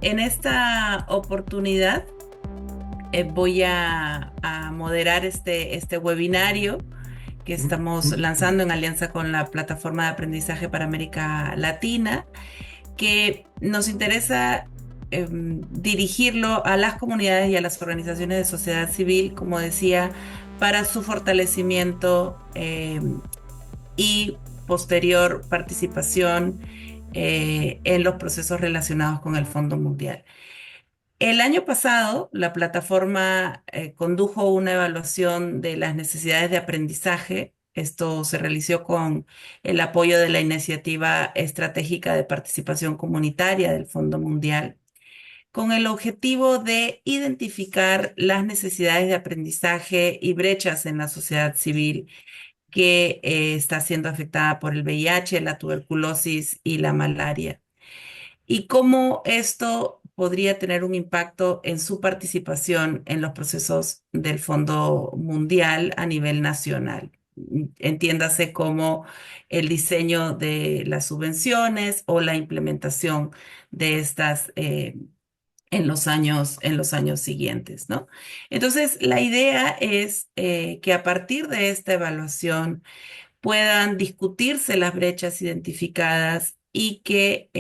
En esta oportunidad voy a moderar este webinario que estamos lanzando en alianza con la Plataforma de Aprendizaje para América Latina, que nos interesa dirigirlo a las comunidades y a las organizaciones de sociedad civil, como decía, para su fortalecimiento y posterior participación en los procesos relacionados con el Fondo Mundial. El año pasado, la plataforma condujo una evaluación de las necesidades de aprendizaje. Esto se realizó con el apoyo de la Iniciativa Estratégica de Participación Comunitaria del Fondo Mundial, con el objetivo de identificar las necesidades de aprendizaje y brechas en la sociedad civil que está siendo afectada por el VIH, la tuberculosis y la malaria, y cómo esto podría tener un impacto en su participación en los procesos del Fondo Mundial a nivel nacional. Entiéndase como el diseño de las subvenciones o la implementación de estas en los años siguientes, ¿no? Entonces, la idea es que a partir de esta evaluación puedan discutirse las brechas identificadas y que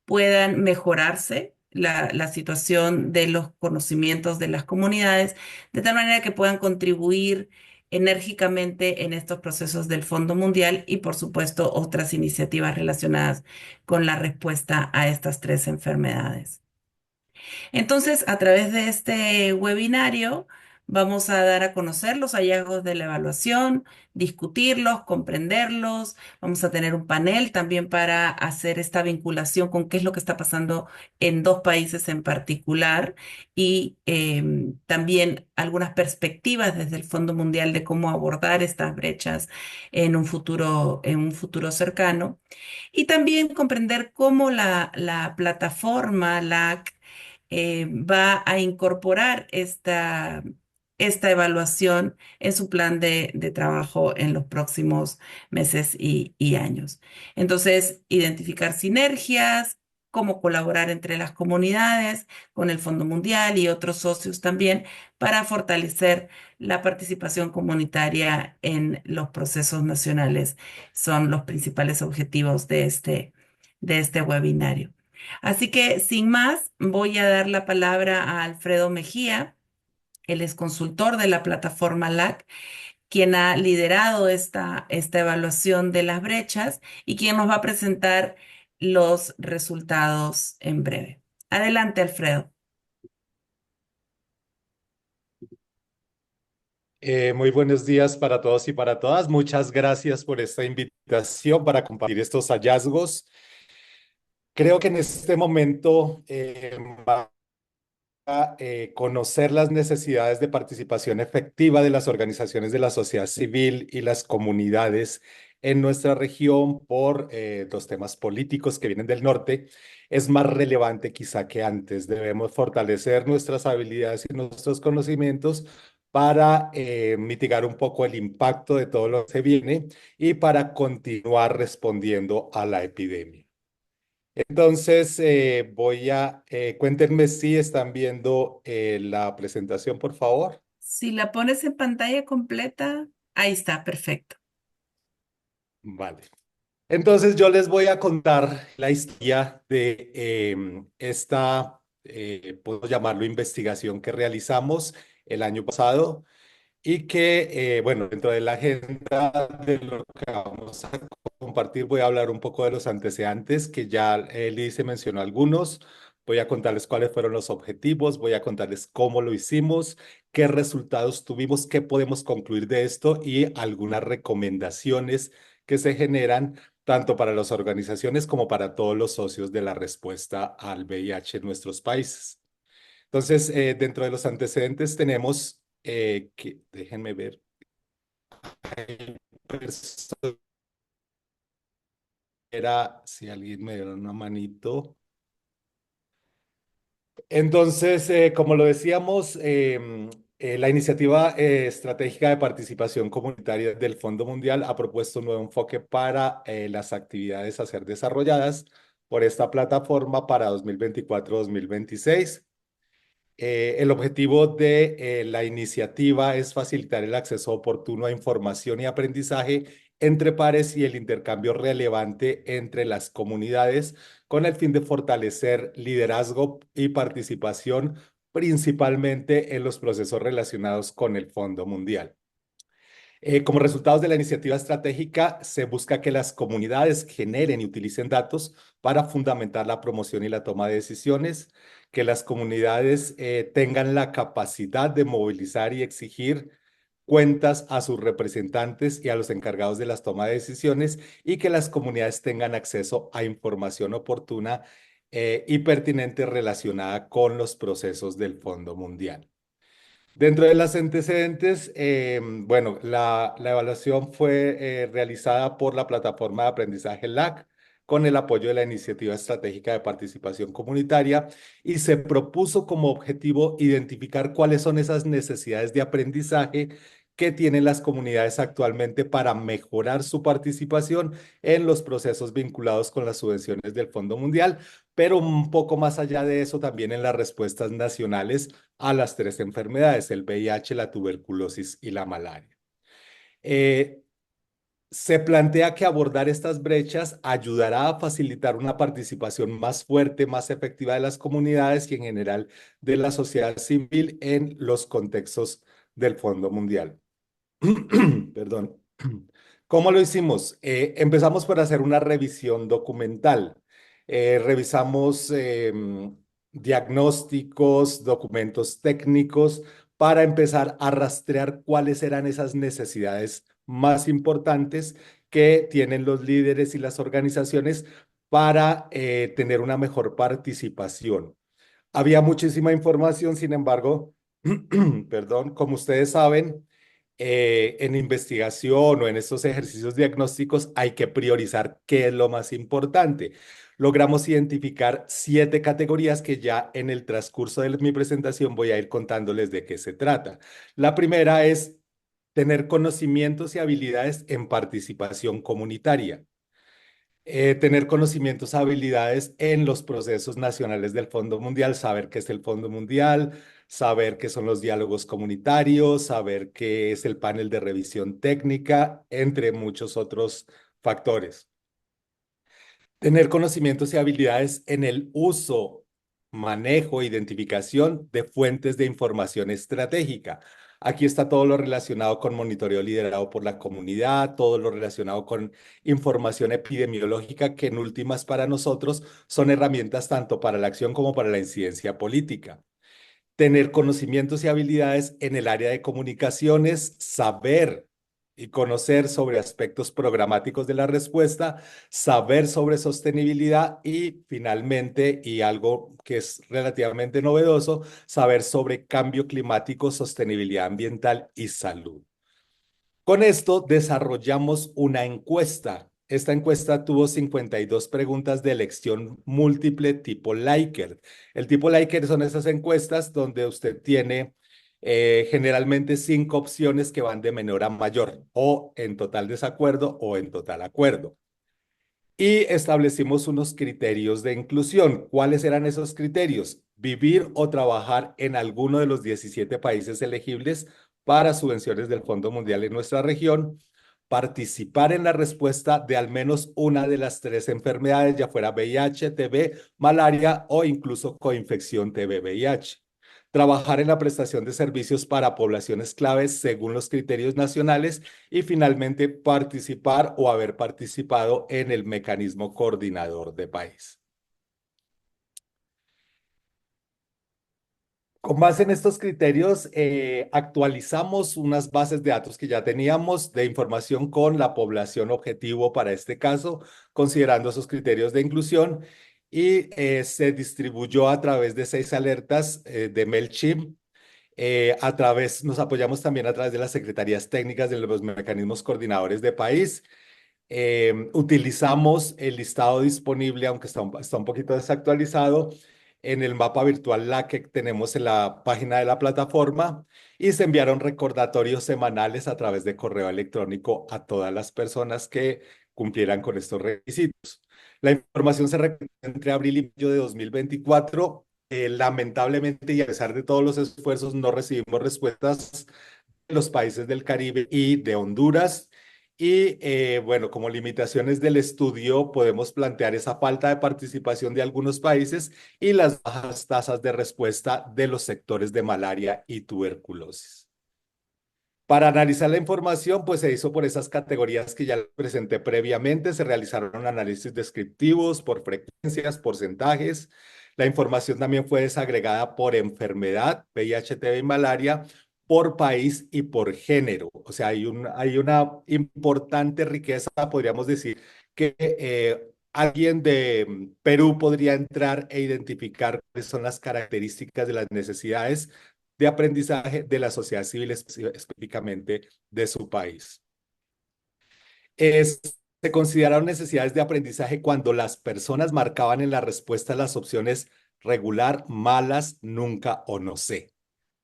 puedan mejorarse la situación de los conocimientos de las comunidades, de tal manera que puedan contribuir enérgicamente en estos procesos del Fondo Mundial y, por supuesto, otras iniciativas relacionadas con la respuesta a estas tres enfermedades. Entonces, a través de este webinario, vamos a dar a conocer los hallazgos de la evaluación, discutirlos, comprenderlos. Vamos a tener un panel también para hacer esta vinculación con qué es lo que está pasando en dos países en particular y también algunas perspectivas desde el Fondo Mundial de cómo abordar estas brechas en un futuro cercano. Y también comprender cómo la plataforma, va a incorporar esta evaluación en su plan de trabajo en los próximos meses y años. Entonces, identificar sinergias, cómo colaborar entre las comunidades, con el Fondo Mundial y otros socios también, para fortalecer la participación comunitaria en los procesos nacionales. Son los principales objetivos de este webinario. Así que, sin más, voy a dar la palabra a Alfredo Mejía. Él es consultor de la plataforma LAC, quien ha liderado esta evaluación de las brechas y quien nos va a presentar los resultados en breve. Adelante, Alfredo. Muy buenos días para todos y para todas. Muchas gracias por esta invitación para compartir estos hallazgos. Creo que en este momento va a conocer las necesidades de participación efectiva de las organizaciones de la sociedad civil y las comunidades en nuestra región por los temas políticos que vienen del norte. Es más relevante quizá que antes. Debemos fortalecer nuestras habilidades y nuestros conocimientos para mitigar un poco el impacto de todo lo que se viene y para continuar respondiendo a la epidemia. Entonces, cuéntenme si están viendo la presentación, por favor. Si la pones en pantalla completa, ahí está, perfecto. Vale. Entonces, yo les voy a contar la historia de esta, puedo llamarlo investigación que realizamos el año pasado y que, bueno, dentro de la agenda de lo que vamos a compartir, voy a hablar un poco de los antecedentes, que ya Liz se mencionó algunos. Voy a contarles cuáles fueron los objetivos, voy a contarles cómo lo hicimos, qué resultados tuvimos, qué podemos concluir de esto y algunas recomendaciones que se generan tanto para las organizaciones como para todos los socios de la respuesta al VIH en nuestros países. Entonces, dentro de los antecedentes tenemos déjenme ver, si alguien me diera una manito. Entonces, como lo decíamos, la iniciativa estratégica de participación comunitaria del Fondo Mundial ha propuesto un nuevo enfoque para las actividades a ser desarrolladas por esta plataforma para 2024-2026. El objetivo de la iniciativa es facilitar el acceso oportuno a información y aprendizaje entre pares y el intercambio relevante entre las comunidades con el fin de fortalecer liderazgo y participación, principalmente en los procesos relacionados con el Fondo Mundial. Como resultados de la iniciativa estratégica, se busca que las comunidades generen y utilicen datos para fundamentar la promoción y la toma de decisiones, que las comunidades tengan la capacidad de movilizar y exigir cuentas a sus representantes y a los encargados de las tomas de decisiones y que las comunidades tengan acceso a información oportuna y pertinente relacionada con los procesos del Fondo Mundial. Dentro de los antecedentes, bueno, la evaluación fue realizada por la plataforma de aprendizaje LAC con el apoyo de la Iniciativa Estratégica de Participación Comunitaria y se propuso como objetivo identificar cuáles son esas necesidades de aprendizaje que tienen las comunidades actualmente para mejorar su participación en los procesos vinculados con las subvenciones del Fondo Mundial, pero un poco más allá de eso también en las respuestas nacionales a las tres enfermedades, el VIH, la tuberculosis y la malaria. Eh, Se plantea que abordar estas brechas ayudará a facilitar una participación más fuerte, más efectiva de las comunidades y en general de la sociedad civil en los contextos del Fondo Mundial. Perdón. ¿Cómo lo hicimos? Empezamos por hacer una revisión documental. Revisamos diagnósticos, documentos técnicos para empezar a rastrear cuáles eran esas necesidades más importantes que tienen los líderes y las organizaciones para tener una mejor participación. Había muchísima información, sin embargo, perdón, como ustedes saben, en investigación o en estos ejercicios diagnósticos hay que priorizar qué es lo más importante. Logramos identificar 7 categorías que ya en el transcurso de mi presentación voy a ir contándoles de qué se trata. La primera es tener conocimientos y habilidades en participación comunitaria. Tener conocimientos, habilidades en los procesos nacionales del Fondo Mundial, saber qué es el Fondo Mundial, saber qué son los diálogos comunitarios, saber qué es el panel de revisión técnica, entre muchos otros factores. Tener conocimientos y habilidades en el uso, manejo, identificación de fuentes de información estratégica. Aquí está todo lo relacionado con monitoreo liderado por la comunidad, todo lo relacionado con información epidemiológica, que en últimas para nosotros son herramientas tanto para la acción como para la incidencia política. Tener conocimientos y habilidades en el área de comunicaciones, saber y conocer sobre aspectos programáticos de la respuesta, saber sobre sostenibilidad y finalmente, y algo que es relativamente novedoso, saber sobre cambio climático, sostenibilidad ambiental y salud. Con esto desarrollamos una encuesta. Esta encuesta tuvo 52 preguntas de elección múltiple tipo Likert. El tipo Likert son esas encuestas donde usted tiene generalmente 5 opciones que van de menor a mayor, o en total desacuerdo o en total acuerdo. Y establecimos unos criterios de inclusión. ¿Cuáles eran esos criterios? Vivir o trabajar en alguno de los 17 países elegibles para subvenciones del Fondo Mundial en nuestra región, participar en la respuesta de al menos una de las 3 enfermedades, ya fuera VIH, TB, malaria o incluso coinfección TB-VIH. Trabajar en la prestación de servicios para poblaciones claves según los criterios nacionales y finalmente participar o haber participado en el mecanismo coordinador de país. Con base en estos criterios, actualizamos unas bases de datos que ya teníamos de información con la población objetivo para este caso, considerando esos criterios de inclusión, y se distribuyó a través de 6 alertas de MailChimp. Nos apoyamos también a través de las secretarías técnicas de los mecanismos coordinadores de país. Utilizamos el listado disponible, aunque está un poquito desactualizado, en el mapa virtual la que tenemos en la página de la plataforma y se enviaron recordatorios semanales a través de correo electrónico a todas las personas que cumplieran con estos requisitos. La información se recogió entre abril y mayo de 2024. Lamentablemente, y a pesar de todos los esfuerzos, no recibimos respuestas de los países del Caribe y de Honduras. Y bueno, como limitaciones del estudio, podemos plantear esa falta de participación de algunos países y las bajas tasas de respuesta de los sectores de malaria y tuberculosis. Para analizar la información, pues se hizo por esas categorías que ya presenté previamente, se realizaron análisis descriptivos por frecuencias, porcentajes. La información también fue desagregada por enfermedad, VIH, TB y malaria, por país y por género. O sea, hay una importante riqueza, podríamos decir, que alguien de Perú podría entrar e identificar cuáles son las características de las necesidades de aprendizaje de la sociedad civil, específicamente de su país. Se consideraron necesidades de aprendizaje cuando las personas marcaban en la respuesta las opciones regular, malas, nunca o no sé.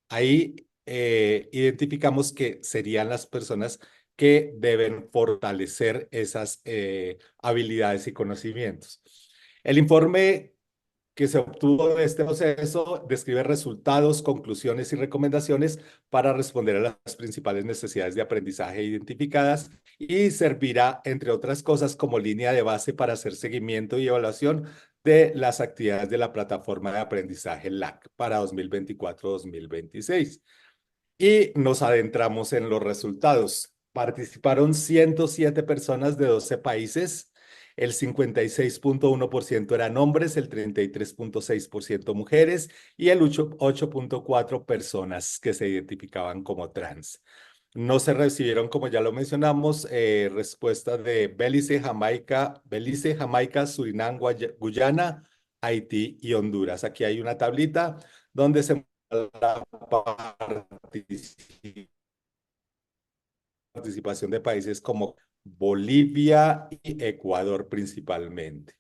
Ahí identificamos que serían las personas que deben fortalecer esas habilidades y conocimientos. El informe que se obtuvo de este proceso describe resultados, conclusiones y recomendaciones para responder a las principales necesidades de aprendizaje identificadas y servirá, entre otras cosas, como línea de base para hacer seguimiento y evaluación de las actividades de la plataforma de aprendizaje LAC para 2024-2026. Y nos adentramos en los resultados. Participaron 107 personas de 12 países. El 56,1% eran hombres, el 33,6% mujeres y el 8,4% personas que se identificaban como trans. No se recibieron, como ya lo mencionamos, respuestas de Belice, Jamaica, Surinam, Guyana, Haití y Honduras. Aquí hay una tablita donde se la participación de países como Bolivia y Ecuador principalmente.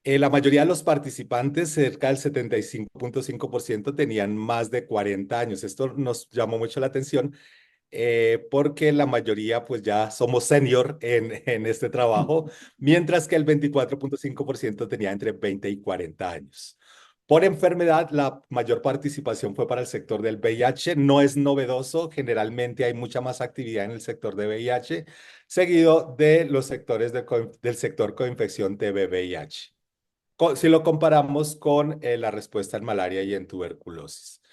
La mayoría de los participantes, cerca del 75,5%, tenían más de 40 años. Esto nos llamó mucho la atención porque la mayoría pues ya somos senior en este trabajo, mientras que el 24,5% tenía entre 20 y 40 años. Por enfermedad, la mayor participación fue para el sector del VIH. No es novedoso, generalmente hay mucha más actividad en el sector de VIH, seguido de los sectores del sector coinfección TB-VIH. Si lo comparamos con la respuesta en malaria y en tuberculosis.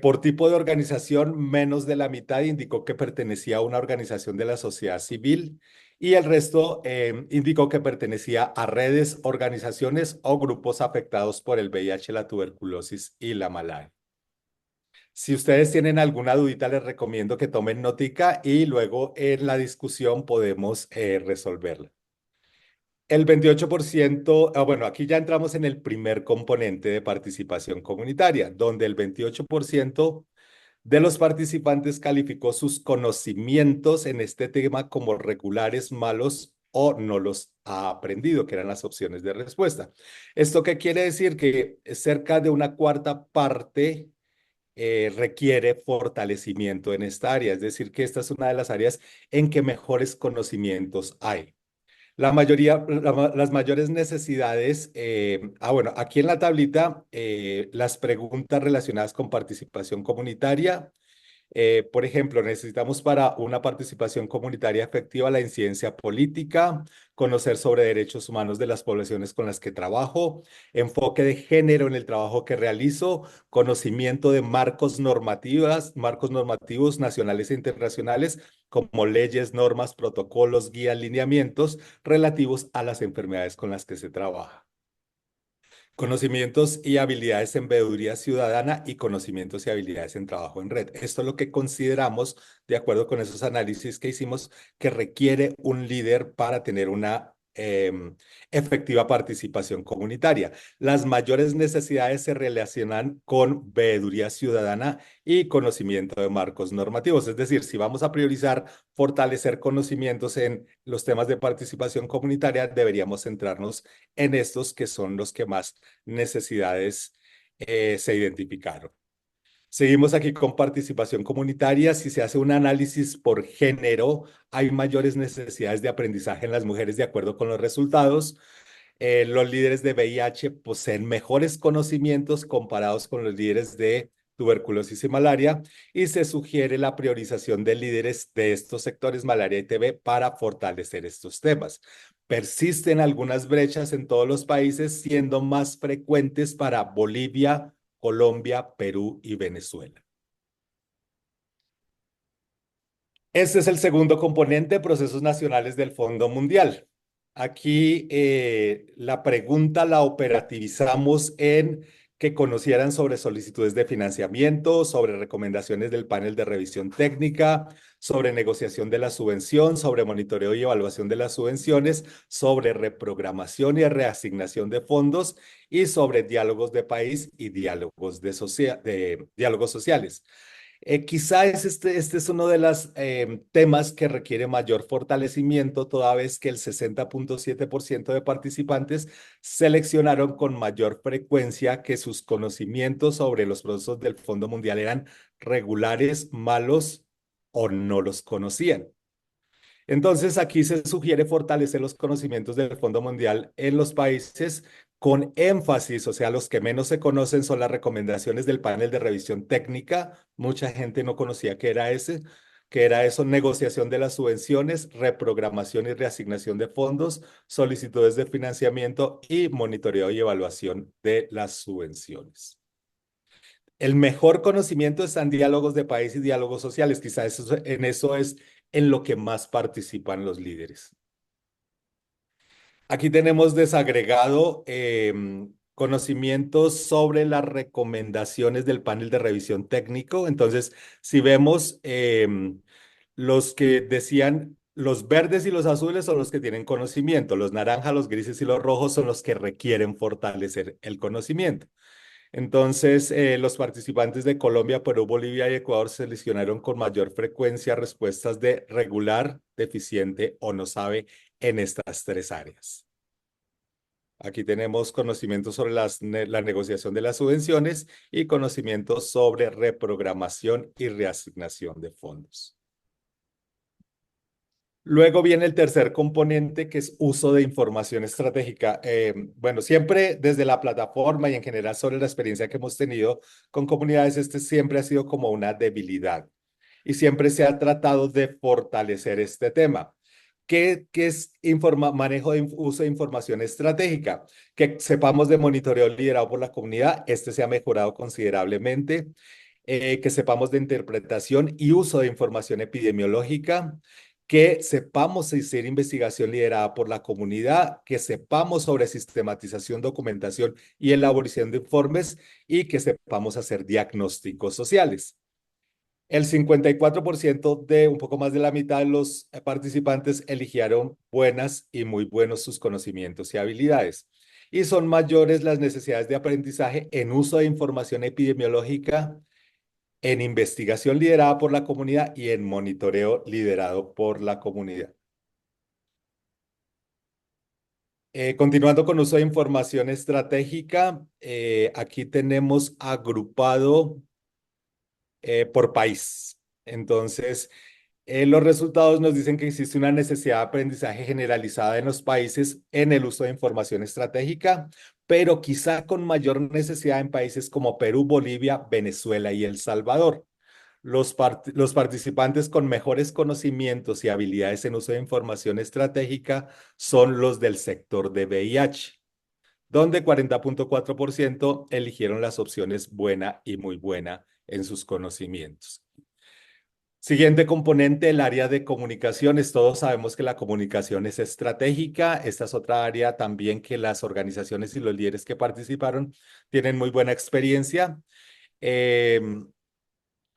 Por tipo de organización, menos de la mitad indicó que pertenecía a una organización de la sociedad civil y el resto indicó que pertenecía a redes, organizaciones o grupos afectados por el VIH, la tuberculosis y la malaria. Si ustedes tienen alguna dudita, les recomiendo que tomen notica y luego en la discusión podemos resolverla. El 28%, bueno, aquí ya entramos en el primer componente de participación comunitaria, donde el 28% de los participantes calificó sus conocimientos en este tema como regulares, malos o no los ha aprendido, que eran las opciones de respuesta. ¿Esto qué quiere decir? Que cerca de una cuarta parte requiere fortalecimiento en esta área, es decir, que esta es una de las áreas en que mejores conocimientos hay. Las mayores necesidades, bueno, aquí en la tablita, las preguntas relacionadas con participación comunitaria, por ejemplo, necesitamos para una participación comunitaria efectiva la incidencia política, conocer sobre derechos humanos de las poblaciones con las que trabajo, enfoque de género en el trabajo que realizo, conocimiento de marcos normativos nacionales e internacionales, como leyes, normas, protocolos, guías, lineamientos relativos a las enfermedades con las que se trabaja. Conocimientos y habilidades en veeduría ciudadana y conocimientos y habilidades en trabajo en red. Esto es lo que consideramos, de acuerdo con esos análisis que hicimos, que requiere un líder para tener una efectiva participación comunitaria. Las mayores necesidades se relacionan con veeduría ciudadana y conocimiento de marcos normativos. Es decir, si vamos a priorizar fortalecer conocimientos en los temas de participación comunitaria, deberíamos centrarnos en estos que son los que más necesidades se identificaron. Seguimos aquí con participación comunitaria. Si se hace un análisis por género, hay mayores necesidades de aprendizaje en las mujeres de acuerdo con los resultados. Los líderes de VIH poseen mejores conocimientos comparados con los líderes de tuberculosis y malaria, y se sugiere la priorización de líderes de estos sectores, malaria y TB, para fortalecer estos temas. Persisten algunas brechas en todos los países, siendo más frecuentes para Bolivia, Colombia, Perú y Venezuela. Este es el segundo componente, procesos nacionales del Fondo Mundial. Aquí la pregunta la operativizamos en que conocieran sobre solicitudes de financiamiento, sobre recomendaciones del panel de revisión técnica, sobre negociación de la subvención, sobre monitoreo y evaluación de las subvenciones, sobre reprogramación y reasignación de fondos y sobre diálogos de país y diálogos, de diálogos sociales. Quizá este es uno de los temas que requiere mayor fortalecimiento, toda vez que el 60.7% de participantes seleccionaron con mayor frecuencia que sus conocimientos sobre los procesos del Fondo Mundial eran regulares, malos o no los conocían. Entonces, aquí se sugiere fortalecer los conocimientos del Fondo Mundial en los países con énfasis, o sea, los que menos se conocen son las recomendaciones del panel de revisión técnica. Mucha gente no conocía qué era eso, negociación de las subvenciones, reprogramación y reasignación de fondos, solicitudes de financiamiento y monitoreo y evaluación de las subvenciones. El mejor conocimiento está en diálogos de país y diálogos sociales. Quizás en eso es en lo que más participan los líderes. Aquí tenemos desagregado conocimientos sobre las recomendaciones del panel de revisión técnico. Entonces, si vemos los que decían, los verdes y los azules son los que tienen conocimiento, los naranjas, los grises y los rojos son los que requieren fortalecer el conocimiento. Entonces, los participantes de Colombia, Perú, Bolivia y Ecuador seleccionaron con mayor frecuencia respuestas de regular, deficiente o no sabe en estas tres áreas. Aquí tenemos conocimientos sobre la negociación de las subvenciones y conocimientos sobre reprogramación y reasignación de fondos. Luego viene el tercer componente, que es uso de información estratégica. Bueno, siempre desde la plataforma y en general sobre la experiencia que hemos tenido con comunidades, este siempre ha sido como una debilidad y siempre se ha tratado de fortalecer este tema. ¿Qué es manejo de uso de información estratégica? Que sepamos de monitoreo liderado por la comunidad, este se ha mejorado considerablemente. Que sepamos de interpretación y uso de información epidemiológica, que sepamos hacer investigación liderada por la comunidad, que sepamos sobre sistematización, documentación y elaboración de informes y que sepamos hacer diagnósticos sociales. El 54% de un poco más de la mitad de los participantes eligieron buenas y muy buenos sus conocimientos y habilidades. Y son mayores las necesidades de aprendizaje en uso de información epidemiológica, en investigación liderada por la comunidad y en monitoreo liderado por la comunidad. Continuando con uso de información estratégica, aquí tenemos agrupado por país. Entonces, los resultados nos dicen que existe una necesidad de aprendizaje generalizada en los países en el uso de información estratégica, pero quizá con mayor necesidad en países como Perú, Bolivia, Venezuela y El Salvador. Los participantes con mejores conocimientos y habilidades en uso de información estratégica son los del sector de VIH, donde 40.4% eligieron las opciones buena y muy buena en sus conocimientos. Siguiente componente, el área de comunicaciones. Todos sabemos que la comunicación es estratégica. Esta es otra área también que las organizaciones y los líderes que participaron tienen muy buena experiencia. El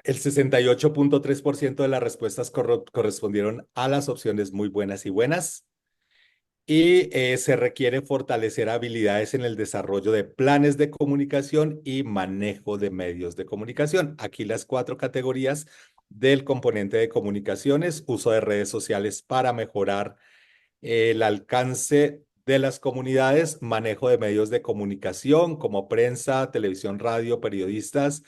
68.3% de las respuestas correspondieron a las opciones muy buenas y buenas. Y se requiere fortalecer habilidades en el desarrollo de planes de comunicación y manejo de medios de comunicación. Aquí las cuatro categorías del componente de comunicaciones: uso de redes sociales para mejorar el alcance de las comunidades, manejo de medios de comunicación como prensa, televisión, radio, periodistas,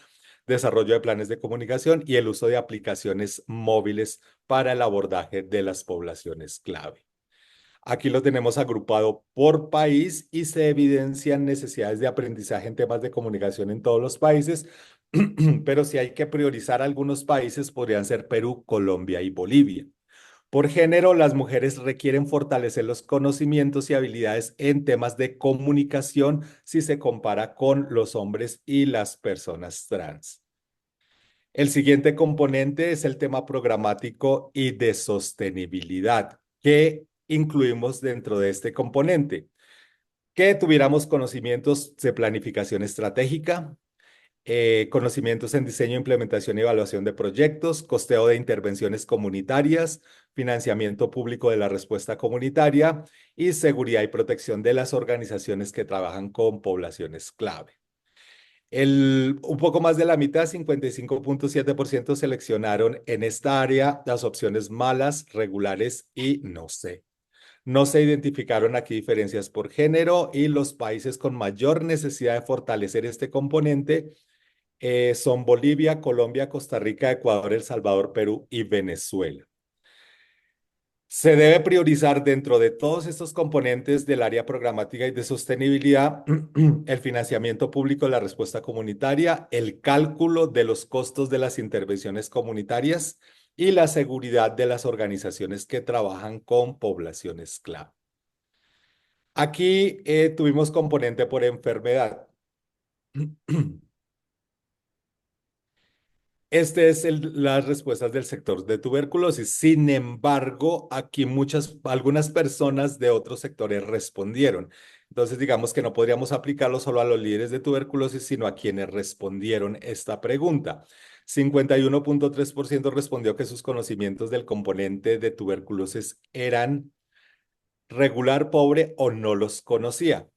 desarrollo de planes de comunicación y el uso de aplicaciones móviles para el abordaje de las poblaciones clave. Aquí lo tenemos agrupado por país y se evidencian necesidades de aprendizaje en temas de comunicación en todos los países, pero si hay que priorizar algunos países, podrían ser Perú, Colombia y Bolivia. Por género, las mujeres requieren fortalecer los conocimientos y habilidades en temas de comunicación si se compara con los hombres y las personas trans. El siguiente componente es el tema programático y de sostenibilidad, que incluimos dentro de este componente. Que tuviéramos conocimientos de planificación estratégica, conocimientos en diseño, implementación y evaluación de proyectos, costeo de intervenciones comunitarias, financiamiento público de la respuesta comunitaria y seguridad y protección de las organizaciones que trabajan con poblaciones clave. Un poco más de la mitad, 55.7%, seleccionaron en esta área las opciones malas, regulares y no sé. No se identificaron aquí diferencias por género y los países con mayor necesidad de fortalecer este componente son Bolivia, Colombia, Costa Rica, Ecuador, El Salvador, Perú y Venezuela. Se debe priorizar dentro de todos estos componentes del área programática y de sostenibilidad el financiamiento público de la respuesta comunitaria, el cálculo de los costos de las intervenciones comunitarias y la seguridad de las organizaciones que trabajan con poblaciones clave. Aquí tuvimos componente por enfermedad. Este es las respuestas del sector de tuberculosis. Sin embargo, aquí algunas personas de otros sectores respondieron. Entonces, digamos que no podríamos aplicarlo solo a los líderes de tuberculosis, sino a quienes respondieron esta pregunta. 51.3% respondió que sus conocimientos del componente de tuberculosis eran regular, pobre o no los conocía.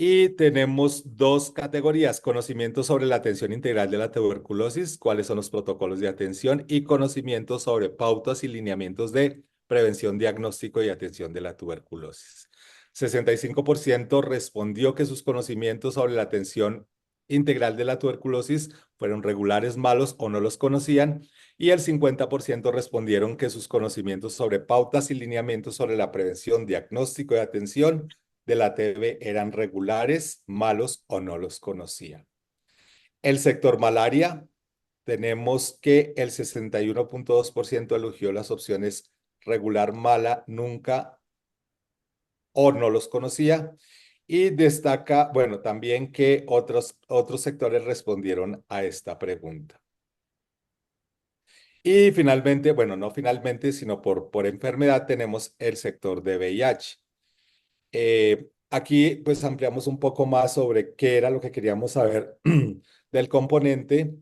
Y tenemos dos categorías: conocimiento sobre la atención integral de la tuberculosis, cuáles son los protocolos de atención, y conocimiento sobre pautas y lineamientos de prevención, diagnóstico y atención de la tuberculosis. 65% respondió que sus conocimientos sobre la atención integral de la tuberculosis fueron regulares, malos o no los conocían, y el 50% respondieron que sus conocimientos sobre pautas y lineamientos sobre la prevención, diagnóstico y atención de la TB eran regulares, malos o no los conocían. El sector malaria, tenemos que el 61.2% eligió las opciones regular, mala, nunca o no los conocía. Y destaca, bueno, también que otros sectores respondieron a esta pregunta. Y finalmente, bueno, no finalmente, sino por enfermedad, tenemos el sector de VIH. Aquí pues ampliamos un poco más sobre qué era lo que queríamos saber del componente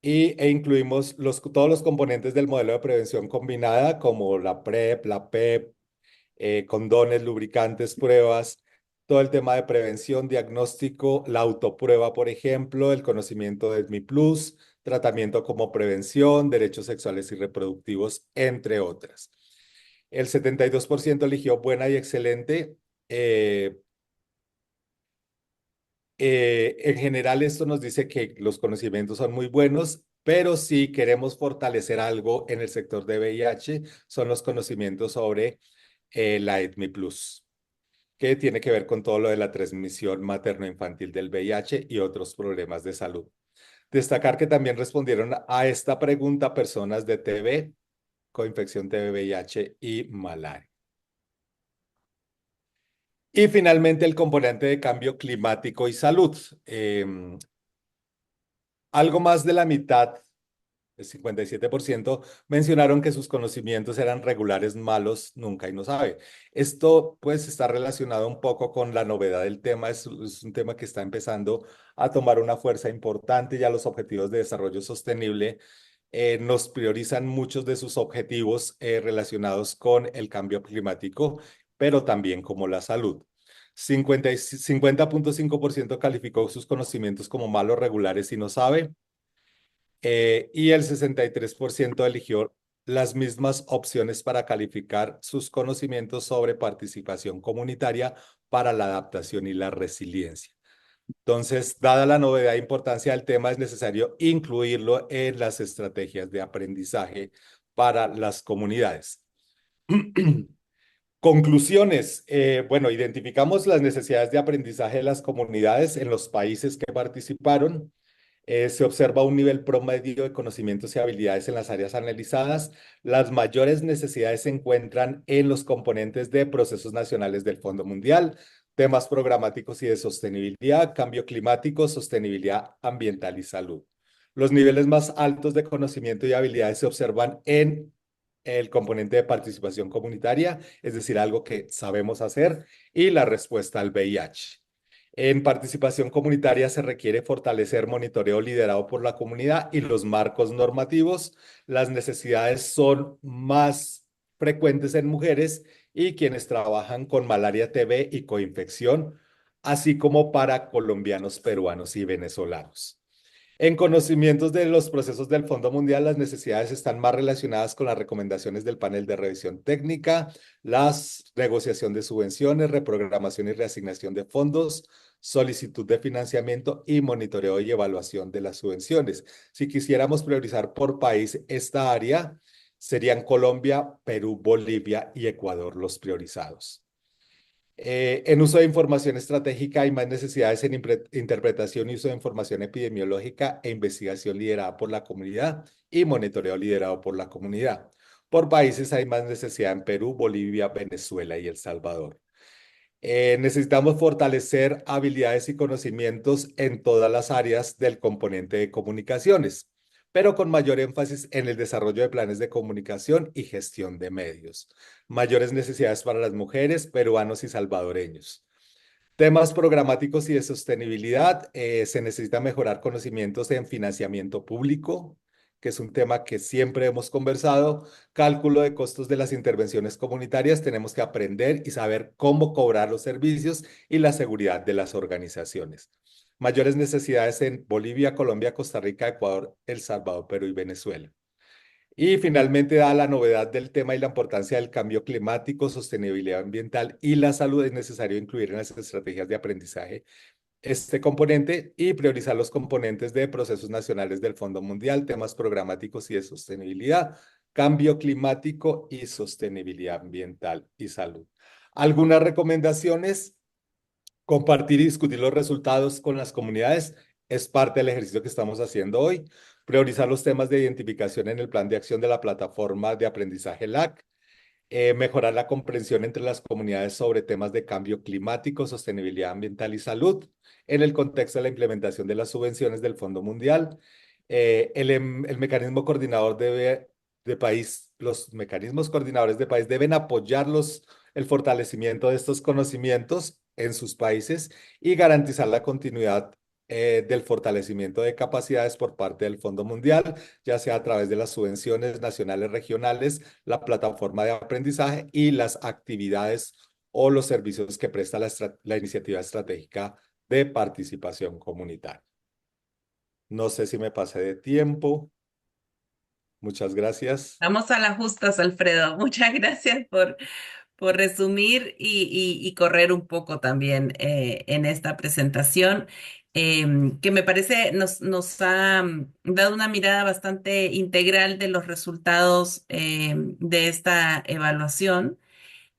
e incluimos todos los componentes del modelo de prevención combinada como la PrEP, la PEP, condones, lubricantes, pruebas, todo el tema de prevención, diagnóstico, la autoprueba, por ejemplo, el conocimiento de EDMI Plus, tratamiento como prevención, derechos sexuales y reproductivos, entre otras. El 72% eligió buena y excelente. Eh, en general, esto nos dice que los conocimientos son muy buenos, pero si queremos fortalecer algo en el sector de VIH, son los conocimientos sobre la EDMI Plus, que tiene que ver con todo lo de la transmisión materno-infantil del VIH y otros problemas de salud. Destacar que también respondieron a esta pregunta personas de TB, coinfección TB, VIH y malaria. Y finalmente el componente de cambio climático y salud. Algo más de la mitad, el 57%, mencionaron que sus conocimientos eran regulares, malos, nunca y no sabe. Esto pues está relacionado un poco con la novedad del tema. Es un tema que está empezando a tomar una fuerza importante. Ya los objetivos de desarrollo sostenible nos priorizan muchos de sus objetivos relacionados con el cambio climático, pero también como la salud. 50.5% calificó sus conocimientos como malos, regulares y no sabe. Y el 63% eligió las mismas opciones para calificar sus conocimientos sobre participación comunitaria para la adaptación y la resiliencia. Entonces, dada la novedad e importancia del tema, es necesario incluirlo en las estrategias de aprendizaje para las comunidades. Conclusiones. Bueno, identificamos las necesidades de aprendizaje de las comunidades en los países que participaron. Se observa un nivel promedio de conocimientos y habilidades en las áreas analizadas. Las mayores necesidades se encuentran en los componentes de procesos nacionales del Fondo Mundial, temas programáticos y de sostenibilidad, cambio climático, sostenibilidad ambiental y salud. Los niveles más altos de conocimiento y habilidades se observan en el componente de participación comunitaria, es decir, algo que sabemos hacer, y la respuesta al VIH. En participación comunitaria se requiere fortalecer monitoreo liderado por la comunidad y los marcos normativos. Las necesidades son más frecuentes en mujeres y quienes trabajan con malaria TB y coinfección, así como para colombianos, peruanos y venezolanos. En conocimientos de los procesos del Fondo Mundial, las necesidades están más relacionadas con las recomendaciones del panel de revisión técnica, la negociación de subvenciones, reprogramación y reasignación de fondos, solicitud de financiamiento y monitoreo y evaluación de las subvenciones. Si quisiéramos priorizar por país esta área, serían Colombia, Perú, Bolivia y Ecuador los priorizados. En uso de información estratégica hay más necesidades en interpretación y uso de información epidemiológica e investigación liderada por la comunidad y monitoreo liderado por la comunidad. Por países hay más necesidad en Perú, Bolivia, Venezuela y El Salvador. Necesitamos fortalecer habilidades y conocimientos en todas las áreas del componente de comunicaciones, pero con mayor énfasis en el desarrollo de planes de comunicación y gestión de medios. Mayores necesidades para las mujeres, peruanos y salvadoreños. Temas programáticos y de sostenibilidad. Se necesita mejorar conocimientos en financiamiento público, que es un tema que siempre hemos conversado. Cálculo de costos de las intervenciones comunitarias. Tenemos que aprender y saber cómo cobrar los servicios y la seguridad de las organizaciones. Mayores necesidades en Bolivia, Colombia, Costa Rica, Ecuador, El Salvador, Perú y Venezuela. Y finalmente, da la novedad del tema y la importancia del cambio climático, sostenibilidad ambiental y la salud, es necesario incluir en las estrategias de aprendizaje este componente y priorizar los componentes de procesos nacionales del Fondo Mundial, temas programáticos y de sostenibilidad, cambio climático y sostenibilidad ambiental y salud. Algunas recomendaciones: compartir y discutir los resultados con las comunidades es parte del ejercicio que estamos haciendo hoy. Priorizar los temas de identificación en el plan de acción de la plataforma de aprendizaje LAC. Mejorar la comprensión entre las comunidades sobre temas de cambio climático, sostenibilidad ambiental y salud en el contexto de la implementación de las subvenciones del Fondo Mundial. El mecanismo coordinador de país, los mecanismos coordinadores de país deben apoyar el fortalecimiento de estos conocimientos en sus países y garantizar la continuidad del fortalecimiento de capacidades por parte del Fondo Mundial, ya sea a través de las subvenciones nacionales, regionales, la plataforma de aprendizaje y las actividades o los servicios que presta la iniciativa estratégica de participación comunitaria. No sé si me pasé de tiempo. Muchas gracias. Vamos a las justas, Alfredo. Muchas gracias por resumir y correr un poco también en esta presentación, que me parece nos ha dado una mirada bastante integral de los resultados de esta evaluación.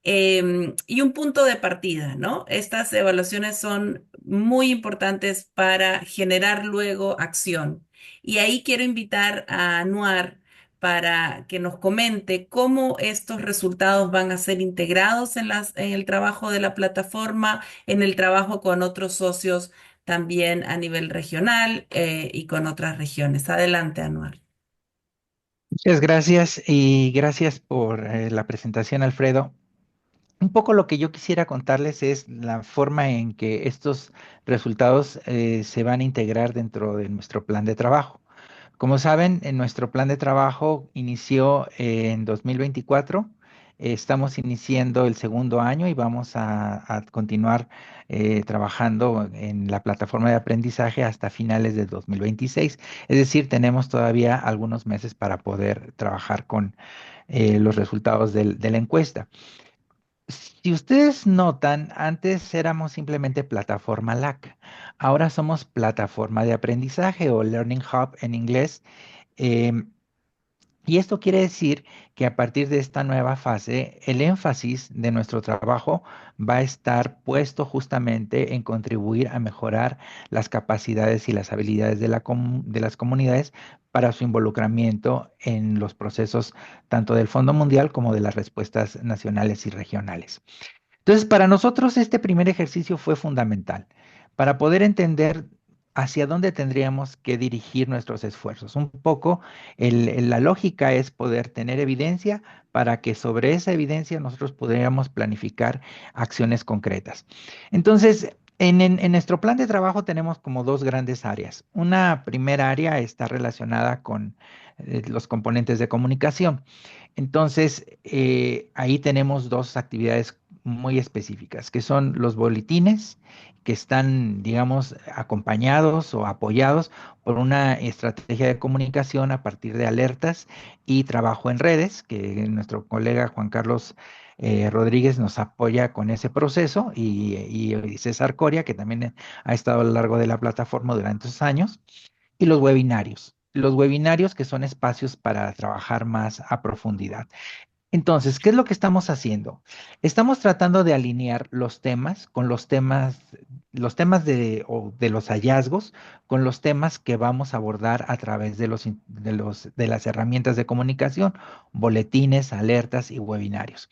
Y un punto de partida, ¿no? Estas evaluaciones son muy importantes para generar luego acción. Y ahí quiero invitar a Anuar para que nos comente cómo estos resultados van a ser integrados en el trabajo de la plataforma, en el trabajo con otros socios también a nivel regional, y con otras regiones. Adelante, Anuar. Muchas gracias y gracias por la presentación, Alfredo. Un poco lo que yo quisiera contarles es la forma en que estos resultados se van a integrar dentro de nuestro plan de trabajo. Como saben, en nuestro plan de trabajo inició en 2024. Estamos iniciando el segundo año y vamos a continuar trabajando en la plataforma de aprendizaje hasta finales de 2026. Es decir, tenemos todavía algunos meses para poder trabajar con los resultados de la encuesta. Si ustedes notan, antes éramos simplemente plataforma LAC. Ahora somos plataforma de aprendizaje o Learning Hub en inglés. Em, y esto quiere decir que a partir de esta nueva fase, el énfasis de nuestro trabajo va a estar puesto justamente en contribuir a mejorar las capacidades y las habilidades de de las comunidades para su involucramiento en los procesos tanto del Fondo Mundial como de las respuestas nacionales y regionales. Entonces, para nosotros este primer ejercicio fue fundamental para poder entender hacia dónde tendríamos que dirigir nuestros esfuerzos. Un poco la lógica es poder tener evidencia para que sobre esa evidencia nosotros pudiéramos planificar acciones concretas. Entonces, en nuestro plan de trabajo tenemos como dos grandes áreas. Una primera área está relacionada con los componentes de comunicación. Entonces, ahí tenemos dos actividades muy específicas, que son los boletines, que están, digamos, acompañados o apoyados por una estrategia de comunicación a partir de alertas y trabajo en redes, que nuestro colega Juan Carlos Rodríguez nos apoya con ese proceso, y César Coria, que también ha estado a lo largo de la plataforma durante esos años, y los webinarios. Los webinarios que son espacios para trabajar más a profundidad. Entonces, ¿qué es lo que estamos haciendo? Estamos tratando de alinear los temas con los temas de los hallazgos, con los temas que vamos a abordar a través de las herramientas de comunicación, boletines, alertas y webinarios.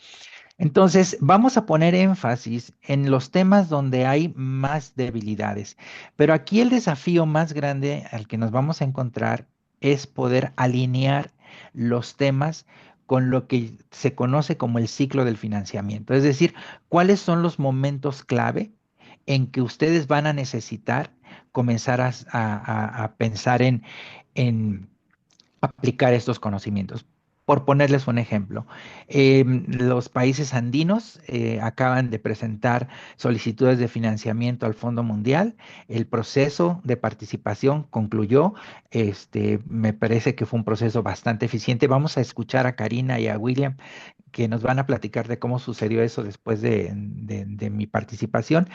Entonces, vamos a poner énfasis en los temas donde hay más debilidades, pero aquí el desafío más grande al que nos vamos a encontrar es poder alinear los temas con lo que se conoce como el ciclo del financiamiento, es decir, cuáles son los momentos clave en que ustedes van a necesitar comenzar a pensar en aplicar estos conocimientos. Por ponerles un ejemplo, los países andinos acaban de presentar solicitudes de financiamiento al Fondo Mundial. El proceso de participación concluyó. Me parece que fue un proceso bastante eficiente. Vamos a escuchar a Karina y a William, que nos van a platicar de cómo sucedió eso después de mi participación.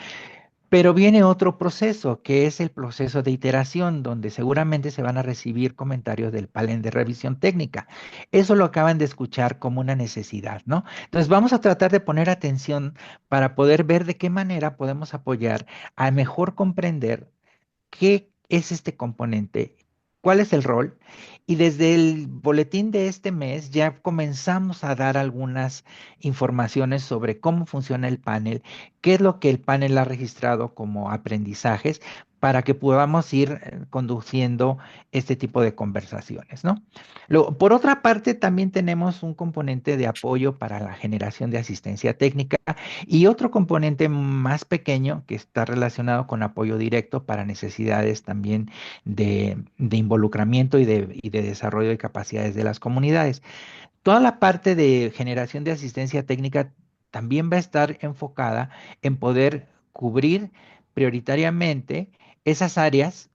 Pero viene otro proceso, que es el proceso de iteración, donde seguramente se van a recibir comentarios del panel de revisión técnica. Eso lo acaban de escuchar como una necesidad, ¿no? Entonces vamos a tratar de poner atención para poder ver de qué manera podemos apoyar a mejor comprender qué es este componente, cuál es el rol. Y desde el boletín de este mes ya comenzamos a dar algunas informaciones sobre cómo funciona el panel, qué es lo que el panel ha registrado como aprendizajes para que podamos ir conduciendo este tipo de conversaciones, ¿no? Por otra parte, también tenemos un componente de apoyo para la generación de asistencia técnica y otro componente más pequeño que está relacionado con apoyo directo para necesidades también de involucramiento y de desarrollo de capacidades de las comunidades. Toda la parte de generación de asistencia técnica también va a estar enfocada en poder cubrir prioritariamente esas áreas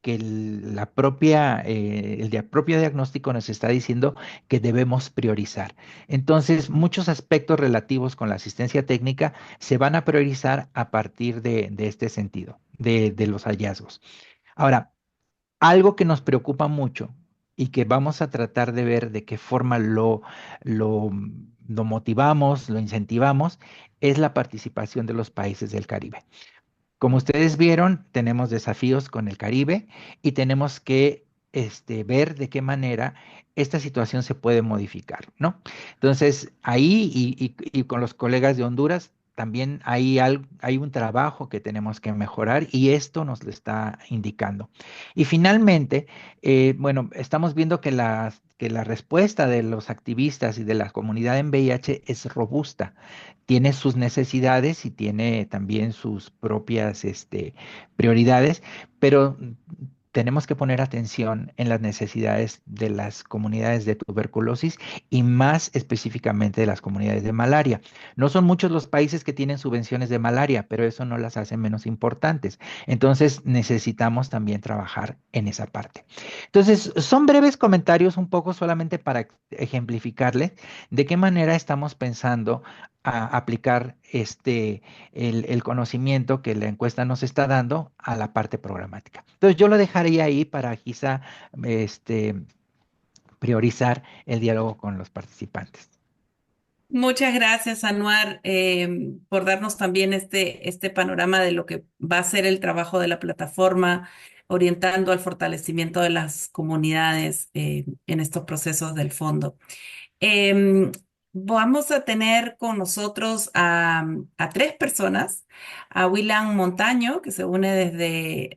que el propio diagnóstico nos está diciendo que debemos priorizar. Entonces, muchos aspectos relativos con la asistencia técnica se van a priorizar a partir de este sentido, de los hallazgos. Ahora, algo que nos preocupa mucho y que vamos a tratar de ver de qué forma lo, lo motivamos, lo incentivamos, es la participación de los países del Caribe. Como ustedes vieron, tenemos desafíos con el Caribe y tenemos que ver de qué manera esta situación se puede modificar, ¿no? Entonces, ahí y con los colegas de Honduras también hay un trabajo que tenemos que mejorar y esto nos lo está indicando. Y finalmente, bueno, estamos viendo que la respuesta de los activistas y de la comunidad en VIH es robusta, tiene sus necesidades y tiene también sus propias prioridades, pero tenemos que poner atención en las necesidades de las comunidades de tuberculosis y más específicamente de las comunidades de malaria. No son muchos los países que tienen subvenciones de malaria, pero eso no las hace menos importantes. Entonces necesitamos también trabajar en esa parte. Entonces, son breves comentarios un poco solamente para ejemplificarles de qué manera estamos pensando a aplicar el conocimiento que la encuesta nos está dando a la parte programática. Entonces yo lo dejaría ahí para quizá este, priorizar el diálogo con los participantes. Muchas gracias, Anuar, por darnos también este panorama de lo que va a ser el trabajo de la plataforma, orientando al fortalecimiento de las comunidades en estos procesos del fondo. Em, Vamos a tener con nosotros a tres personas, a William Montaño, que se une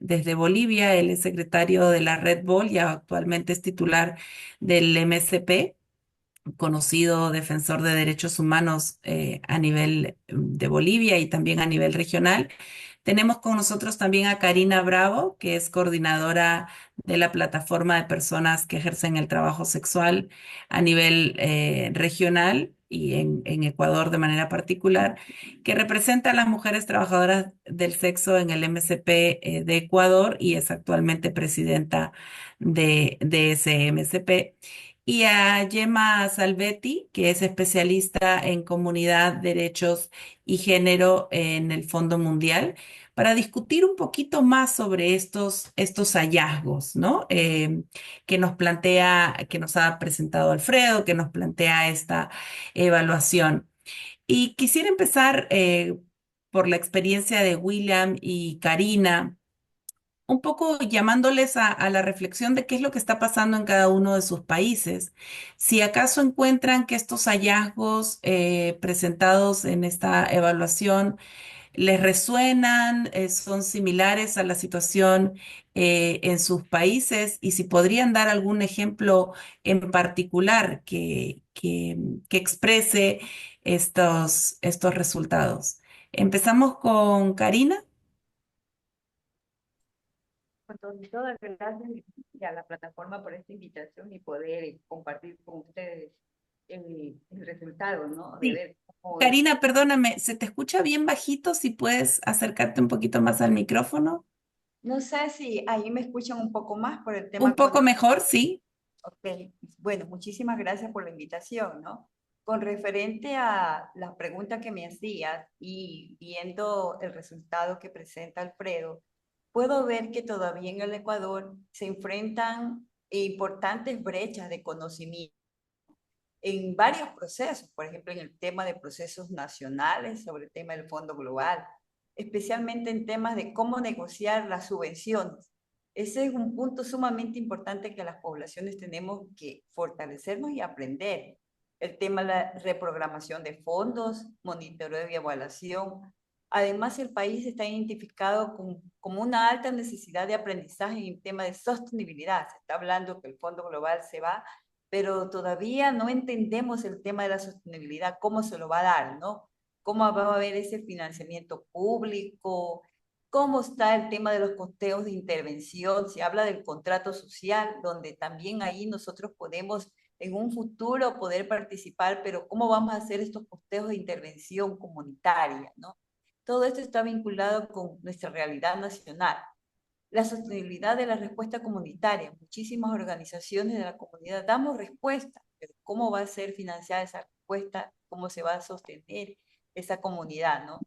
desde Bolivia. Él es secretario de la Red Bull y actualmente es titular del MSP, conocido defensor de derechos humanos a nivel de Bolivia y también a nivel regional. Tenemos con nosotros también a Karina Bravo, que es coordinadora de la plataforma de personas que ejercen el trabajo sexual a nivel regional y en Ecuador de manera particular, que representa a las mujeres trabajadoras del sexo en el MSP de Ecuador y es actualmente presidenta de ese MSP. Y a Gemma Salvetti, que es especialista en comunidad, derechos y género en el Fondo Mundial, para discutir un poquito más sobre estos hallazgos, ¿no? Que nos plantea, que nos ha presentado Alfredo, que nos plantea esta evaluación. Y quisiera empezar por la experiencia de William y Karina, un poco llamándoles a la reflexión de qué es lo que está pasando en cada uno de sus países. Si acaso encuentran que estos hallazgos presentados en esta evaluación les resuenan, son similares a la situación en sus países, y si podrían dar algún ejemplo en particular que exprese estos resultados. Empezamos con Karina. Con todas gracias y a la plataforma por esta invitación y poder compartir con ustedes el resultado, ¿no? De Sí. ver cómo es. Karina, perdóname, se te escucha bien bajito, si puedes acercarte un poquito más al micrófono. No sé si ahí me escuchan un poco más por el Un tema poco conectivo. mejor, sí. Ok, bueno, muchísimas gracias por la invitación, ¿no? Con referente a la pregunta que me hacías y viendo el resultado que presenta Alfredo, puedo ver que todavía en el Ecuador se enfrentan importantes brechas de conocimiento en varios procesos, por ejemplo, en el tema de procesos nacionales, sobre el tema del Fondo Global, especialmente en temas de cómo negociar las subvenciones. Ese es un punto sumamente importante que las poblaciones tenemos que fortalecernos y aprender. El tema de la reprogramación de fondos, monitoreo y evaluación. Además, el país está identificado como una alta necesidad de aprendizaje en el tema de sostenibilidad. Se está hablando que el Fondo Global se va, pero todavía no entendemos el tema de la sostenibilidad, cómo se lo va a dar, ¿no? ¿Cómo va a haber ese financiamiento público? ¿Cómo está el tema de los costeos de intervención? Se habla del contrato social, donde también ahí nosotros podemos en un futuro poder participar, pero ¿cómo vamos a hacer estos costeos de intervención comunitaria, ¿no? Todo esto está vinculado con nuestra realidad nacional. La sostenibilidad de la respuesta comunitaria. Muchísimas organizaciones de la comunidad damos respuesta, pero ¿cómo va a ser financiada esa respuesta? ¿Cómo se va a sostener esa comunidad, no?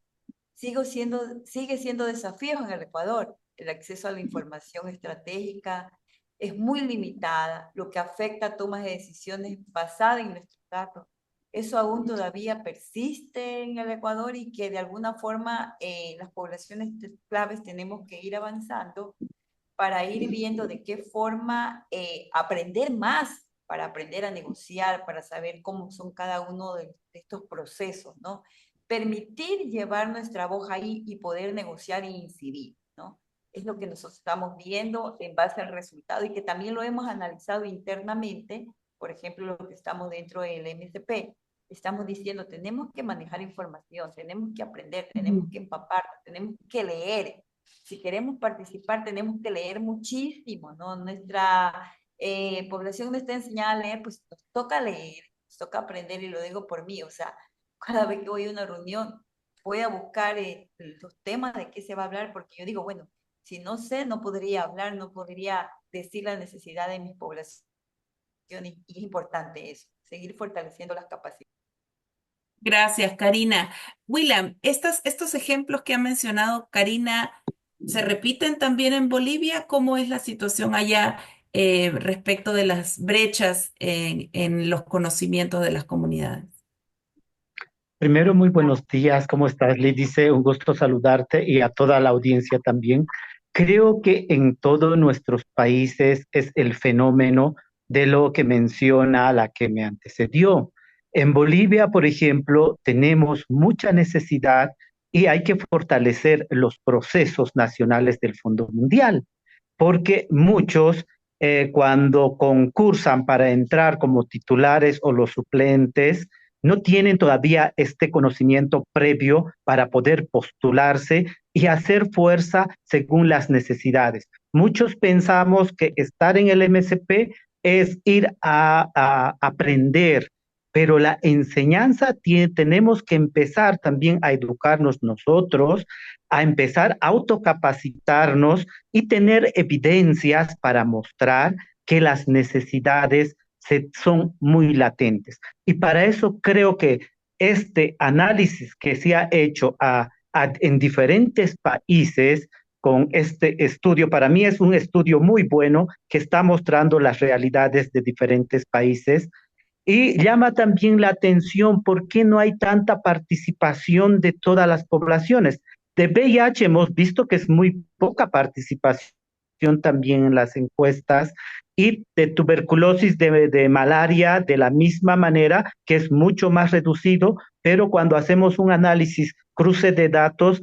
Sigue siendo desafíos en el Ecuador. El acceso a la información estratégica es muy limitada, lo que afecta a tomas de decisiones basadas en nuestros datos. Eso aún todavía persiste en el Ecuador y que de alguna forma las poblaciones claves tenemos que ir avanzando para ir viendo de qué forma aprender más, para aprender a negociar, para saber cómo son cada uno de estos procesos, ¿no? Permitir llevar nuestra voz ahí y poder negociar e incidir, ¿no? Es lo que nosotros estamos viendo en base al resultado y que también lo hemos analizado internamente, por ejemplo, lo que estamos dentro del MSP. Estamos diciendo, tenemos que manejar información, tenemos que aprender, tenemos Ujú. que empapar, tenemos que leer, si queremos participar, tenemos que leer muchísimo, ¿no? Nuestra población no está enseñada a leer, pues nos toca leer, nos toca aprender, y lo digo por mí, o sea, cada vez que voy a una reunión, voy a buscar los temas de qué se va a hablar, porque yo digo, bueno, si no sé, no podría hablar, no podría decir la necesidad de mis poblaciones, y es importante eso, seguir fortaleciendo las capacidades. Gracias, Karina. William, estos ejemplos que ha mencionado Karina, ¿se repiten también en Bolivia? ¿Cómo es la situación allá respecto de las brechas en los conocimientos de las comunidades? Primero, muy buenos días, ¿cómo estás, Lidice? Un gusto saludarte y a toda la audiencia también. Creo que en todos nuestros países es el fenómeno de lo que menciona la que me antecedió. En Bolivia, por ejemplo, tenemos mucha necesidad y hay que fortalecer los procesos nacionales del Fondo Mundial, porque muchos cuando concursan para entrar como titulares o los suplentes, no tienen todavía este conocimiento previo para poder postularse y hacer fuerza según las necesidades. Muchos pensamos que estar en el MSP es ir a aprender, pero la enseñanza tenemos que empezar también a educarnos nosotros, a empezar a autocapacitarnos y tener evidencias para mostrar que las necesidades son muy latentes. Y para eso creo que este análisis que se ha hecho en diferentes países con este estudio, para mí es un estudio muy bueno que está mostrando las realidades de diferentes países y llama también la atención por qué no hay tanta participación de todas las poblaciones. De VIH hemos visto que es muy poca participación también en las encuestas y de tuberculosis de malaria de la misma manera, que es mucho más reducido, pero cuando hacemos un análisis cruce de datos,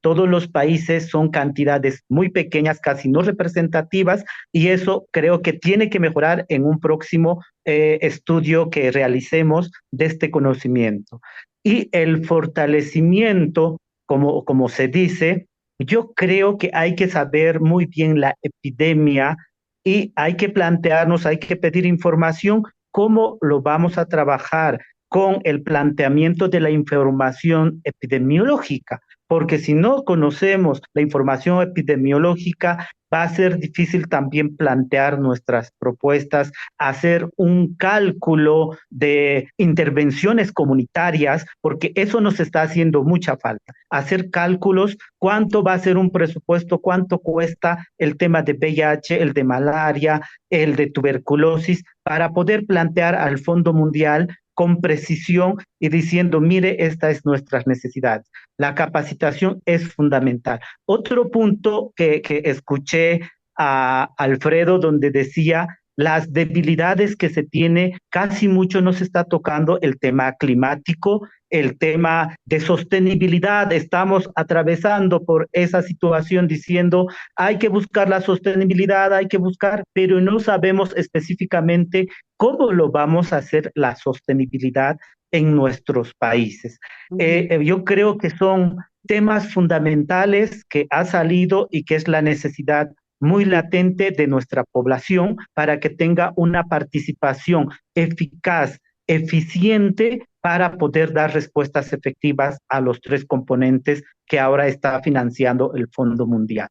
todos los países son cantidades muy pequeñas, casi no representativas, y eso creo que tiene que mejorar en un próximo estudio que realicemos de este conocimiento. Y el fortalecimiento, como se dice, yo creo que hay que saber muy bien la epidemia y hay que plantearnos, hay que pedir información, cómo lo vamos a trabajar con el planteamiento de la información epidemiológica, porque si no conocemos la información epidemiológica, va a ser difícil también plantear nuestras propuestas, hacer un cálculo de intervenciones comunitarias, porque eso nos está haciendo mucha falta. Hacer cálculos, cuánto va a ser un presupuesto, cuánto cuesta el tema de VIH, el de malaria, el de tuberculosis, para poder plantear al Fondo Mundial con precisión y diciendo, mire, estas es nuestras necesidades. La capacitación es fundamental. Otro punto que escuché a Alfredo donde decía las debilidades que se tiene, casi mucho no se está tocando el tema climático, el tema de sostenibilidad. Estamos atravesando por esa situación diciendo hay que buscar la sostenibilidad, hay que buscar, pero no sabemos específicamente cómo lo vamos a hacer la sostenibilidad en nuestros países. Yo creo que son temas fundamentales que ha salido y que es la necesidad muy latente de nuestra población para que tenga una participación eficaz, eficiente para poder dar respuestas efectivas a los tres componentes que ahora está financiando el Fondo Mundial.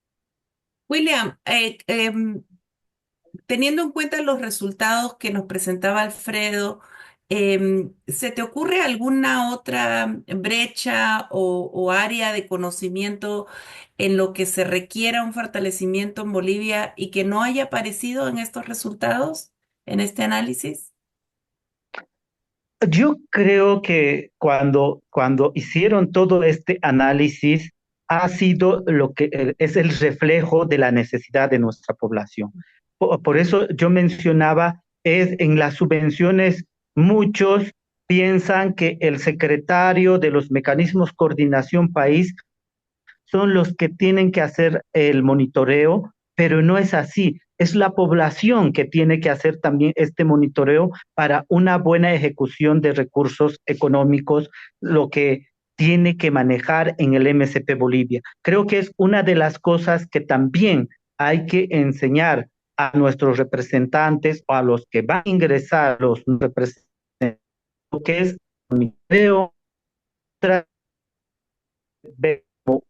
William, teniendo en cuenta los resultados que nos presentaba Alfredo, ¿se te ocurre alguna otra brecha o área de conocimiento en lo que se requiera un fortalecimiento en Bolivia y que no haya aparecido en estos resultados, en este análisis? Yo creo que cuando hicieron todo este análisis ha sido lo que es el reflejo de la necesidad de nuestra población. Por eso yo mencionaba, es en las subvenciones, muchos piensan que el secretario de los mecanismos coordinación país son los que tienen que hacer el monitoreo, pero no es así. Es la población que tiene que hacer también este monitoreo para una buena ejecución de recursos económicos, lo que tiene que manejar en el MSP Bolivia. Creo que es una de las cosas que también hay que enseñar a nuestros representantes o a los que van a ingresar los representantes, que es monitoreo,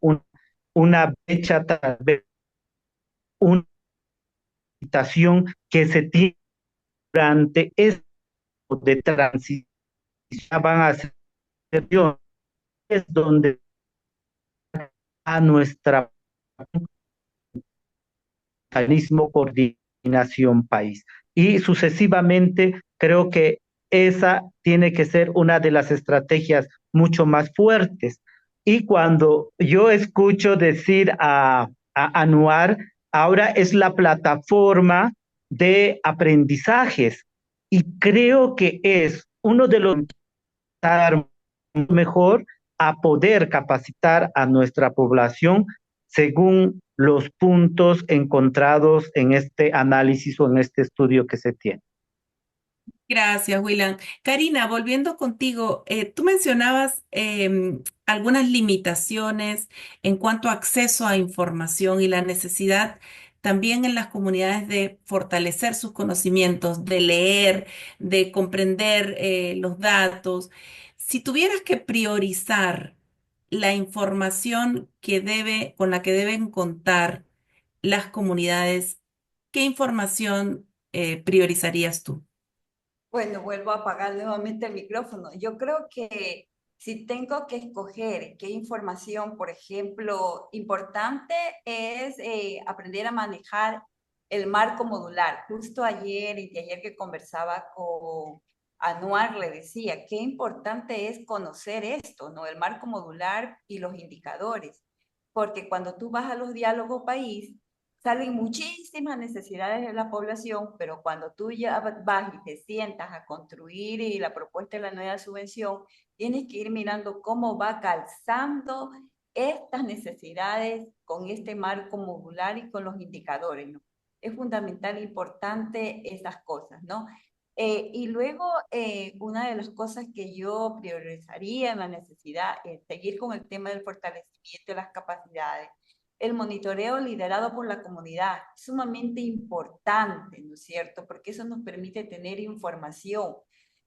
un una brecha, tal vez una situación que se tiene durante este de transición van a ser es donde a nuestra mecanismo coordinación país. Y sucesivamente creo que esa tiene que ser una de las estrategias mucho más fuertes. Y cuando yo escucho decir a Anuar, ahora es la plataforma de aprendizajes y creo que es uno de los mejor a poder capacitar a nuestra población según los puntos encontrados en este análisis o en este estudio que se tiene. Gracias, William. Karina, volviendo contigo, tú mencionabas algunas limitaciones en cuanto a acceso a información y la necesidad también en las comunidades de fortalecer sus conocimientos, de leer, de comprender los datos. Si tuvieras que priorizar la información con la que deben contar las comunidades, ¿qué información priorizarías tú? Bueno, vuelvo a apagar nuevamente el micrófono. Yo creo que si tengo que escoger qué información, por ejemplo, importante es aprender a manejar el marco modular. Justo ayer y de ayer que conversaba con Anuar, le decía, qué importante es conocer esto, ¿no? El marco modular y los indicadores. Porque cuando tú vas a los diálogos país, salen muchísimas necesidades de la población, pero cuando tú ya vas y te sientas a construir y la propuesta de la nueva subvención, tienes que ir mirando cómo va calzando estas necesidades con este marco modular y con los indicadores, ¿no? Es fundamental e importante esas cosas, ¿no? Y luego, una de las cosas que yo priorizaría en la necesidad es seguir con el tema del fortalecimiento de las capacidades, el monitoreo liderado por la comunidad, sumamente importante, ¿no es cierto? Porque eso nos permite tener información.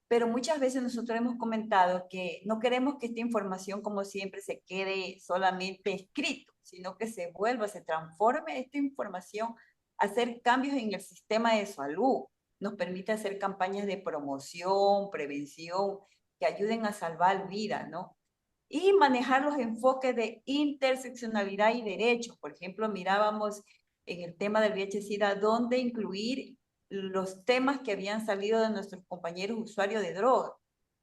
Pero muchas veces nosotros hemos comentado que no queremos que esta información, como siempre, se quede solamente escrito, sino que se vuelva, se transforme esta información a hacer cambios en el sistema de salud. Nos permite hacer campañas de promoción, prevención, que ayuden a salvar vidas, ¿no? Y manejar los enfoques de interseccionalidad y derechos. Por ejemplo, mirábamos en el tema del VIH-Sida dónde incluir los temas que habían salido de nuestros compañeros usuarios de droga.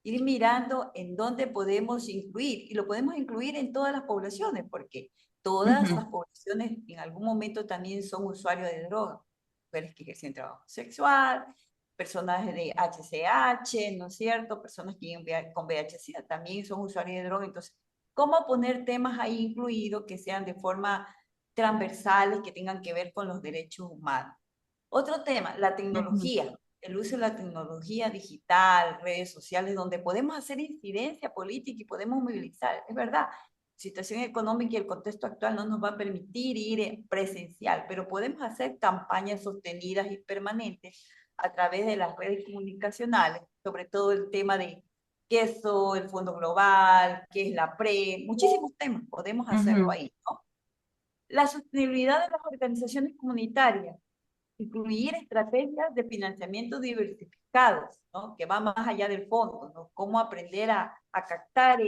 Ir mirando en dónde podemos incluir, y lo podemos incluir en todas las poblaciones, porque todas las Ujú. poblaciones en algún momento también son usuarios de droga. Mujeres que ejercen trabajo sexual, personas de HCH, ¿no es cierto? Personas que con VIH-Sida también son usuarios de droga. Entonces, ¿cómo poner temas ahí incluidos que sean de forma transversales, que tengan que ver con los derechos humanos? Otro tema, la Ujú. tecnología, el uso de la tecnología digital, redes sociales, donde podemos hacer incidencia política y podemos movilizar. Es verdad, la situación económica y el contexto actual no nos va a permitir ir presencial, pero podemos hacer campañas sostenidas y permanentes a través de las redes comunicacionales, sobre todo el tema de qué es el Fondo Global, qué es la PRE, muchísimos temas, podemos hacerlo Ujú. ahí, ¿no? La sostenibilidad de las organizaciones comunitarias, incluir estrategias de financiamiento diversificados, ¿no? Que van más allá del fondo, ¿no? Cómo aprender a captar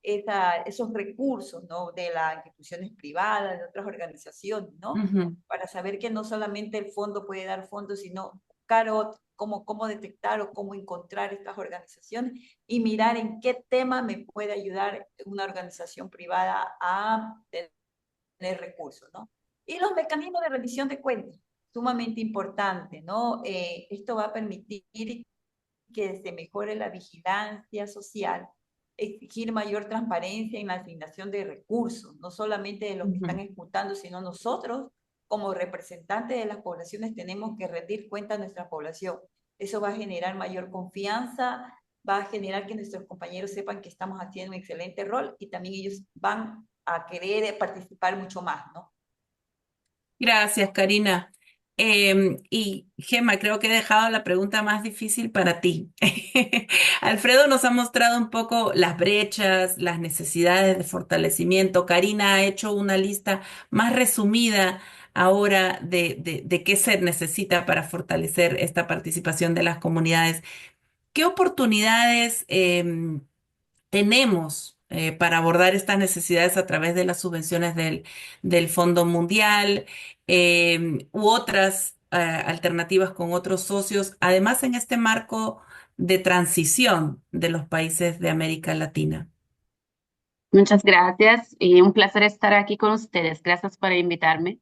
esos recursos, ¿no? De las instituciones privadas, de otras organizaciones, ¿no? Ujú. Para saber que no solamente el fondo puede dar fondos, sino buscar cómo detectar o cómo encontrar estas organizaciones y mirar en qué tema me puede ayudar una organización privada a tener recursos, ¿no? Y los mecanismos de rendición de cuentas, sumamente importante, ¿no? Esto va a permitir que se mejore la vigilancia social, exigir mayor transparencia en la asignación de recursos, no solamente de los que están Ujú. ejecutando, sino nosotros como representantes de las poblaciones tenemos que rendir cuenta a nuestra población. Eso va a generar mayor confianza, va a generar que nuestros compañeros sepan que estamos haciendo un excelente rol y también ellos van a querer participar mucho más, ¿no? Gracias, Karina. Y Gemma, creo que he dejado la pregunta más difícil para ti. Alfredo nos ha mostrado un poco las brechas, las necesidades de fortalecimiento. Karina ha hecho una lista más resumida ahora de qué se necesita para fortalecer esta participación de las comunidades. ¿Qué oportunidades tenemos para abordar estas necesidades a través de las subvenciones del Fondo Mundial u otras alternativas con otros socios, además en este marco de transición de los países de América Latina. Muchas gracias y un placer estar aquí con ustedes. Gracias por invitarme.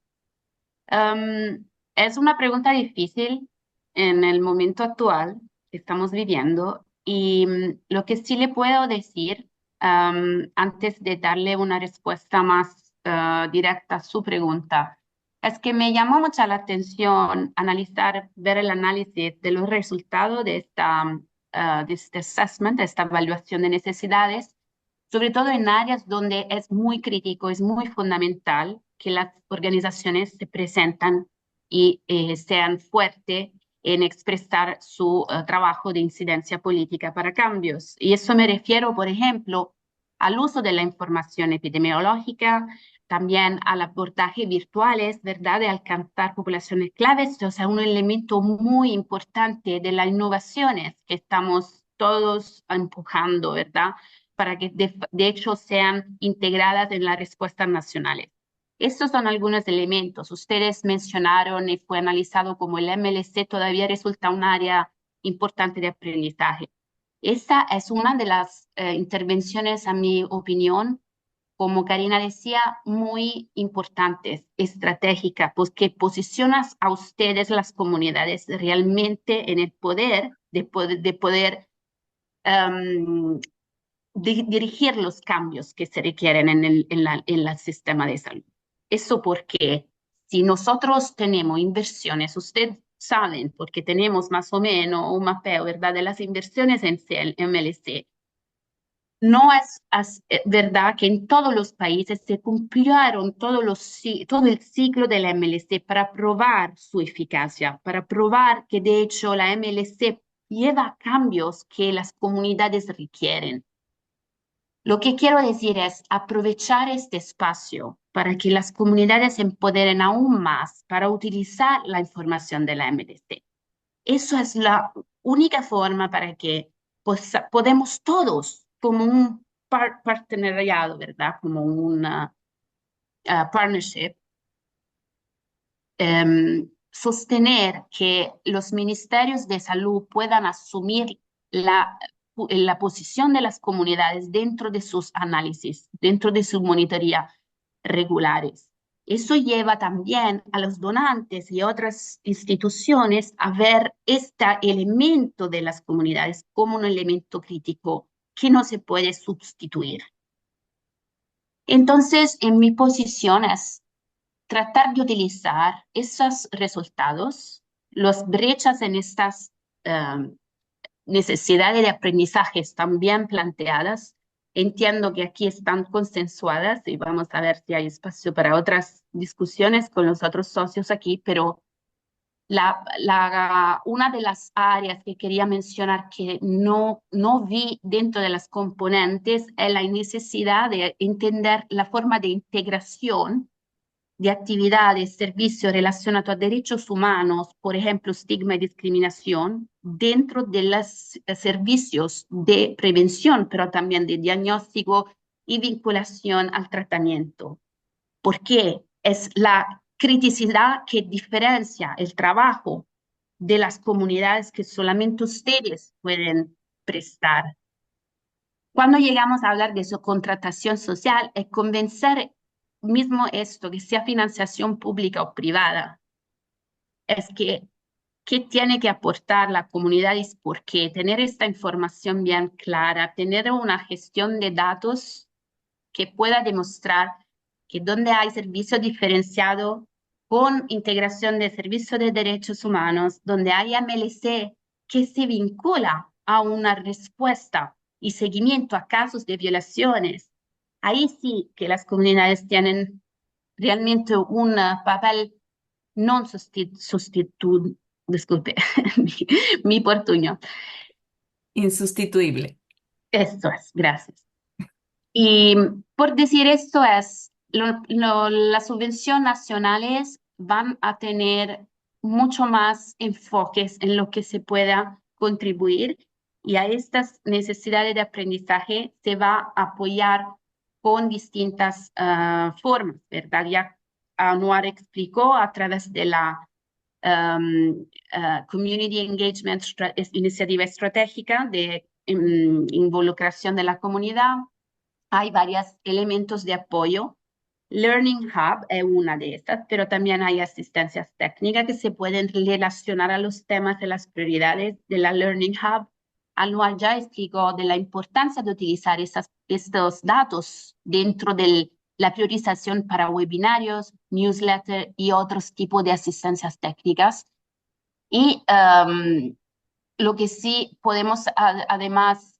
Es una pregunta difícil en el momento actual que estamos viviendo y lo que sí le puedo decir antes de darle una respuesta más directa a su pregunta es que me llamó mucha la atención ver el análisis de los resultados de este assessment, de esta evaluación de necesidades, sobre todo en áreas donde es muy crítico, es muy fundamental que las organizaciones se presentan y sean fuertes en expresar su trabajo de incidencia política para cambios. Y eso me refiero, por ejemplo, al uso de la información epidemiológica, también al abordaje virtuales, ¿verdad?, de alcanzar poblaciones claves, o sea, un elemento muy importante de las innovaciones que estamos todos empujando, ¿verdad?, para que de hecho sean integradas en las respuestas nacionales. Estos son algunos elementos. Ustedes mencionaron y fue analizado como el MLC todavía resulta un área importante de aprendizaje. Esa es una de las intervenciones, a mi opinión, como Karina decía, muy importantes, estratégicas, pues que posicionas a ustedes, las comunidades, realmente en el poder de poder dirigir los cambios que se requieren en el sistema de salud. Eso porque si nosotros tenemos inversiones, ustedes saben, porque tenemos más o menos un mapeo, ¿verdad?, de las inversiones en el MLC. No es verdad que en todos los países se cumplieron todo el ciclo de la MLC para probar su eficacia, para probar que de hecho la MLC lleva cambios que las comunidades requieren. Lo que quiero decir es aprovechar este espacio para que las comunidades se empoderen aún más para utilizar la información de la MDC. Eso es la única forma para que podemos todos, como un partenariado, ¿verdad? Como una partnership, sostener que los ministerios de salud puedan asumir la posición de las comunidades dentro de sus análisis, dentro de su monitoría regulares. Eso lleva también a los donantes y otras instituciones a ver este elemento de las comunidades como un elemento crítico que no se puede sustituir. Entonces, en mi posición es tratar de utilizar esos resultados, las brechas en estas necesidades de aprendizaje están bien planteadas. Entiendo que aquí están consensuadas y vamos a ver si hay espacio para otras discusiones con los otros socios aquí, pero una de las áreas que quería mencionar que no vi dentro de las componentes es la necesidad de entender la forma de integración de actividades, servicios relacionados a derechos humanos, por ejemplo, estigma y discriminación, dentro de los servicios de prevención, pero también de diagnóstico y vinculación al tratamiento. Porque es la criticidad que diferencia el trabajo de las comunidades que solamente ustedes pueden prestar. Cuando llegamos a hablar de su contratación social, es convencer mismo esto, que sea financiación pública o privada, es que qué tiene que aportar la comunidad y por qué, tener esta información bien clara, tener una gestión de datos que pueda demostrar que donde hay servicio diferenciado con integración de servicios de derechos humanos, donde hay MLC que se vincula a una respuesta y seguimiento a casos de violaciones, ahí sí que las comunidades tienen realmente un papel non sustituto, disculpe mi portuño. Insustituible. Eso es, gracias. Y por decir esto es, las subvenciones nacionales van a tener mucho más enfoques en lo que se pueda contribuir Y a estas necesidades de aprendizaje se va a apoyar con distintas formas, ¿verdad? Ya Anwar explicó a través de la Community Engagement Iniciativa Estratégica de involucración de la comunidad. Hay varios elementos de apoyo. Learning Hub es una de estas, pero también hay asistencias técnicas que se pueden relacionar a los temas de las prioridades de la Learning Hub. Anual ya explicó de la importancia de utilizar estos datos dentro de la priorización para webinarios, newsletter y otros tipos de asistencias técnicas. Y lo que sí podemos además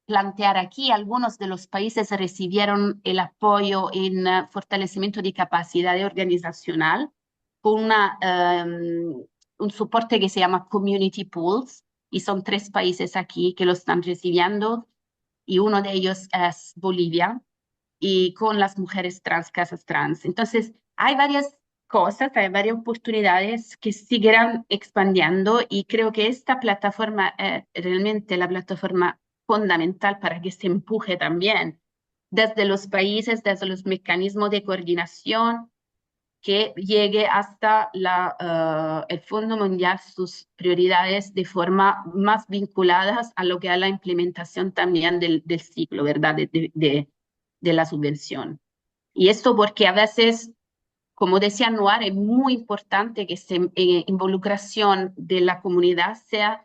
plantear aquí, algunos de los países recibieron el apoyo en fortalecimiento de capacidad organizacional con un soporte que se llama Community Pools, y son 3 países aquí que lo están recibiendo, y uno de ellos es Bolivia, y con las mujeres trans, casas trans. Entonces, hay varias cosas, hay varias oportunidades que seguirán expandiendo, y creo que esta plataforma es realmente la plataforma fundamental para que se empuje también desde los países, desde los mecanismos de coordinación, que llegue hasta el Fondo Mundial, sus prioridades de forma más vinculadas a lo que es la implementación también del ciclo, ¿verdad? De la subvención. Y esto porque a veces, como decía Noir, es muy importante que esta involucración de la comunidad sea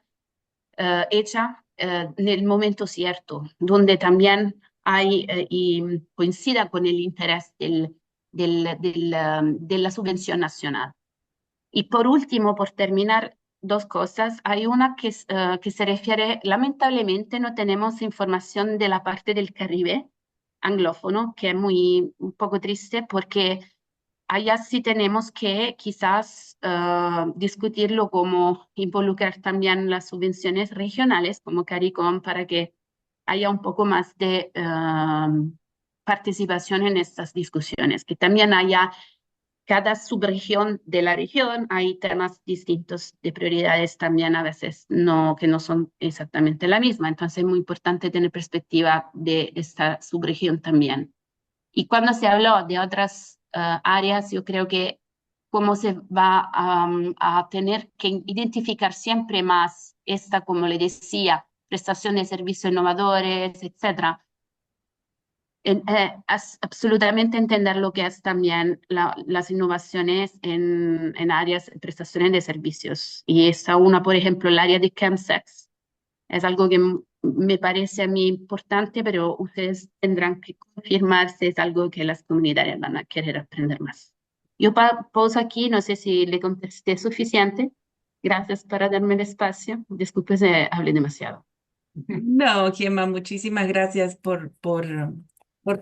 hecha en el momento cierto, donde también hay y coincida con el interés de la subvención nacional. Y por último, por terminar, 2 cosas. Hay una que se refiere, lamentablemente no tenemos información de la parte del Caribe anglófono, que es un poco triste, porque allá sí tenemos que quizás discutirlo, como involucrar también las subvenciones regionales como CARICOM, para que haya un poco más de participación en estas discusiones, que también haya cada subregión de la región, hay temas distintos de prioridades también, a veces que no son exactamente la misma. Entonces es muy importante tener perspectiva de esta subregión también. Y cuando se habló de otras áreas, yo creo que cómo se va a tener que identificar siempre más esta, como le decía, prestación de servicios innovadores, etcétera. Absolutamente entender lo que es también las innovaciones en áreas de prestaciones de servicios. Y esa una, por ejemplo, el área de chemsex, es algo que me parece a mí importante, pero ustedes tendrán que confirmar si es algo que las comunidades van a querer aprender más. Yo pauso aquí, no sé si le contesté suficiente. Gracias por darme el espacio. Disculpe si hablé demasiado. No, Gemma, muchísimas gracias por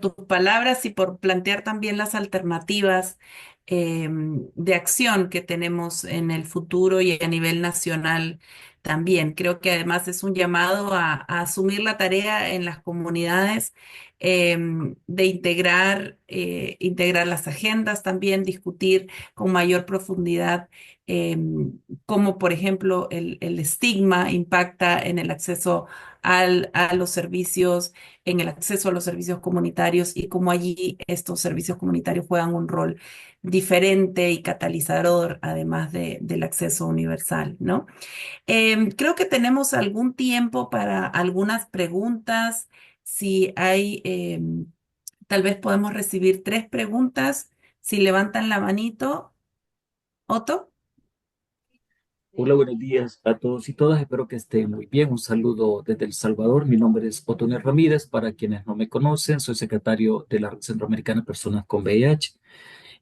tus palabras y por plantear también las alternativas de acción que tenemos en el futuro y a nivel nacional también. Creo que además es un llamado a asumir la tarea en las comunidades, de integrar las agendas también, discutir con mayor profundidad cómo, por ejemplo, el estigma impacta en el acceso a los servicios, en el acceso a los servicios comunitarios, y cómo allí estos servicios comunitarios juegan un rol diferente y catalizador, además del acceso universal, ¿no? Creo que tenemos algún tiempo para algunas preguntas. Si hay, tal vez podemos recibir 3 preguntas. Si levantan la manito, Otto. Hola, buenos días a todos y todas. Espero que estén muy bien. Un saludo desde El Salvador. Mi nombre es Otonel Ramírez. Para quienes no me conocen, soy secretario de la Red Centroamericana de Personas con VIH.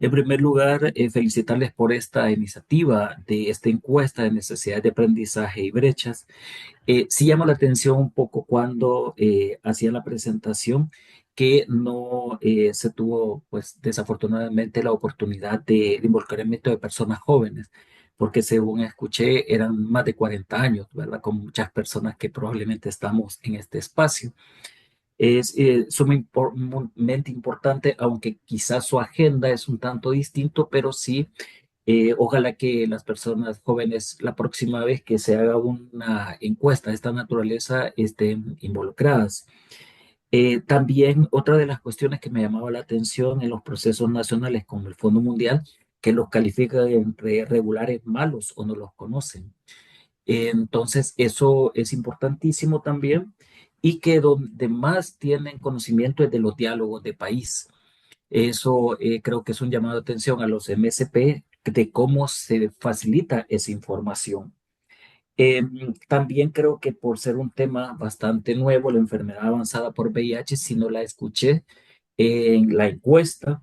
En primer lugar, felicitarles por esta iniciativa de esta encuesta de necesidades de aprendizaje y brechas. Sí llama la atención un poco cuando hacían la presentación que no se tuvo, pues desafortunadamente, la oportunidad de involucramiento de personas jóvenes, porque según escuché eran más de 40 años, ¿verdad? Con muchas personas que probablemente estamos en este espacio. Es sumamente importante, aunque quizás su agenda es un tanto distinto, pero sí Ojalá que las personas jóvenes, la próxima vez que se haga una encuesta de esta naturaleza, estén involucradas. También otra de las cuestiones que me llamaba la atención en los procesos nacionales con el Fondo Mundial, que los califica entre regulares malos o no los conocen. Entonces, eso es importantísimo también y que donde más tienen conocimiento es de los diálogos de país. Eso creo que es un llamado de atención a los MSP de cómo se facilita esa información. También creo que por ser un tema bastante nuevo, la enfermedad avanzada por VIH, si no la escuché en la encuesta,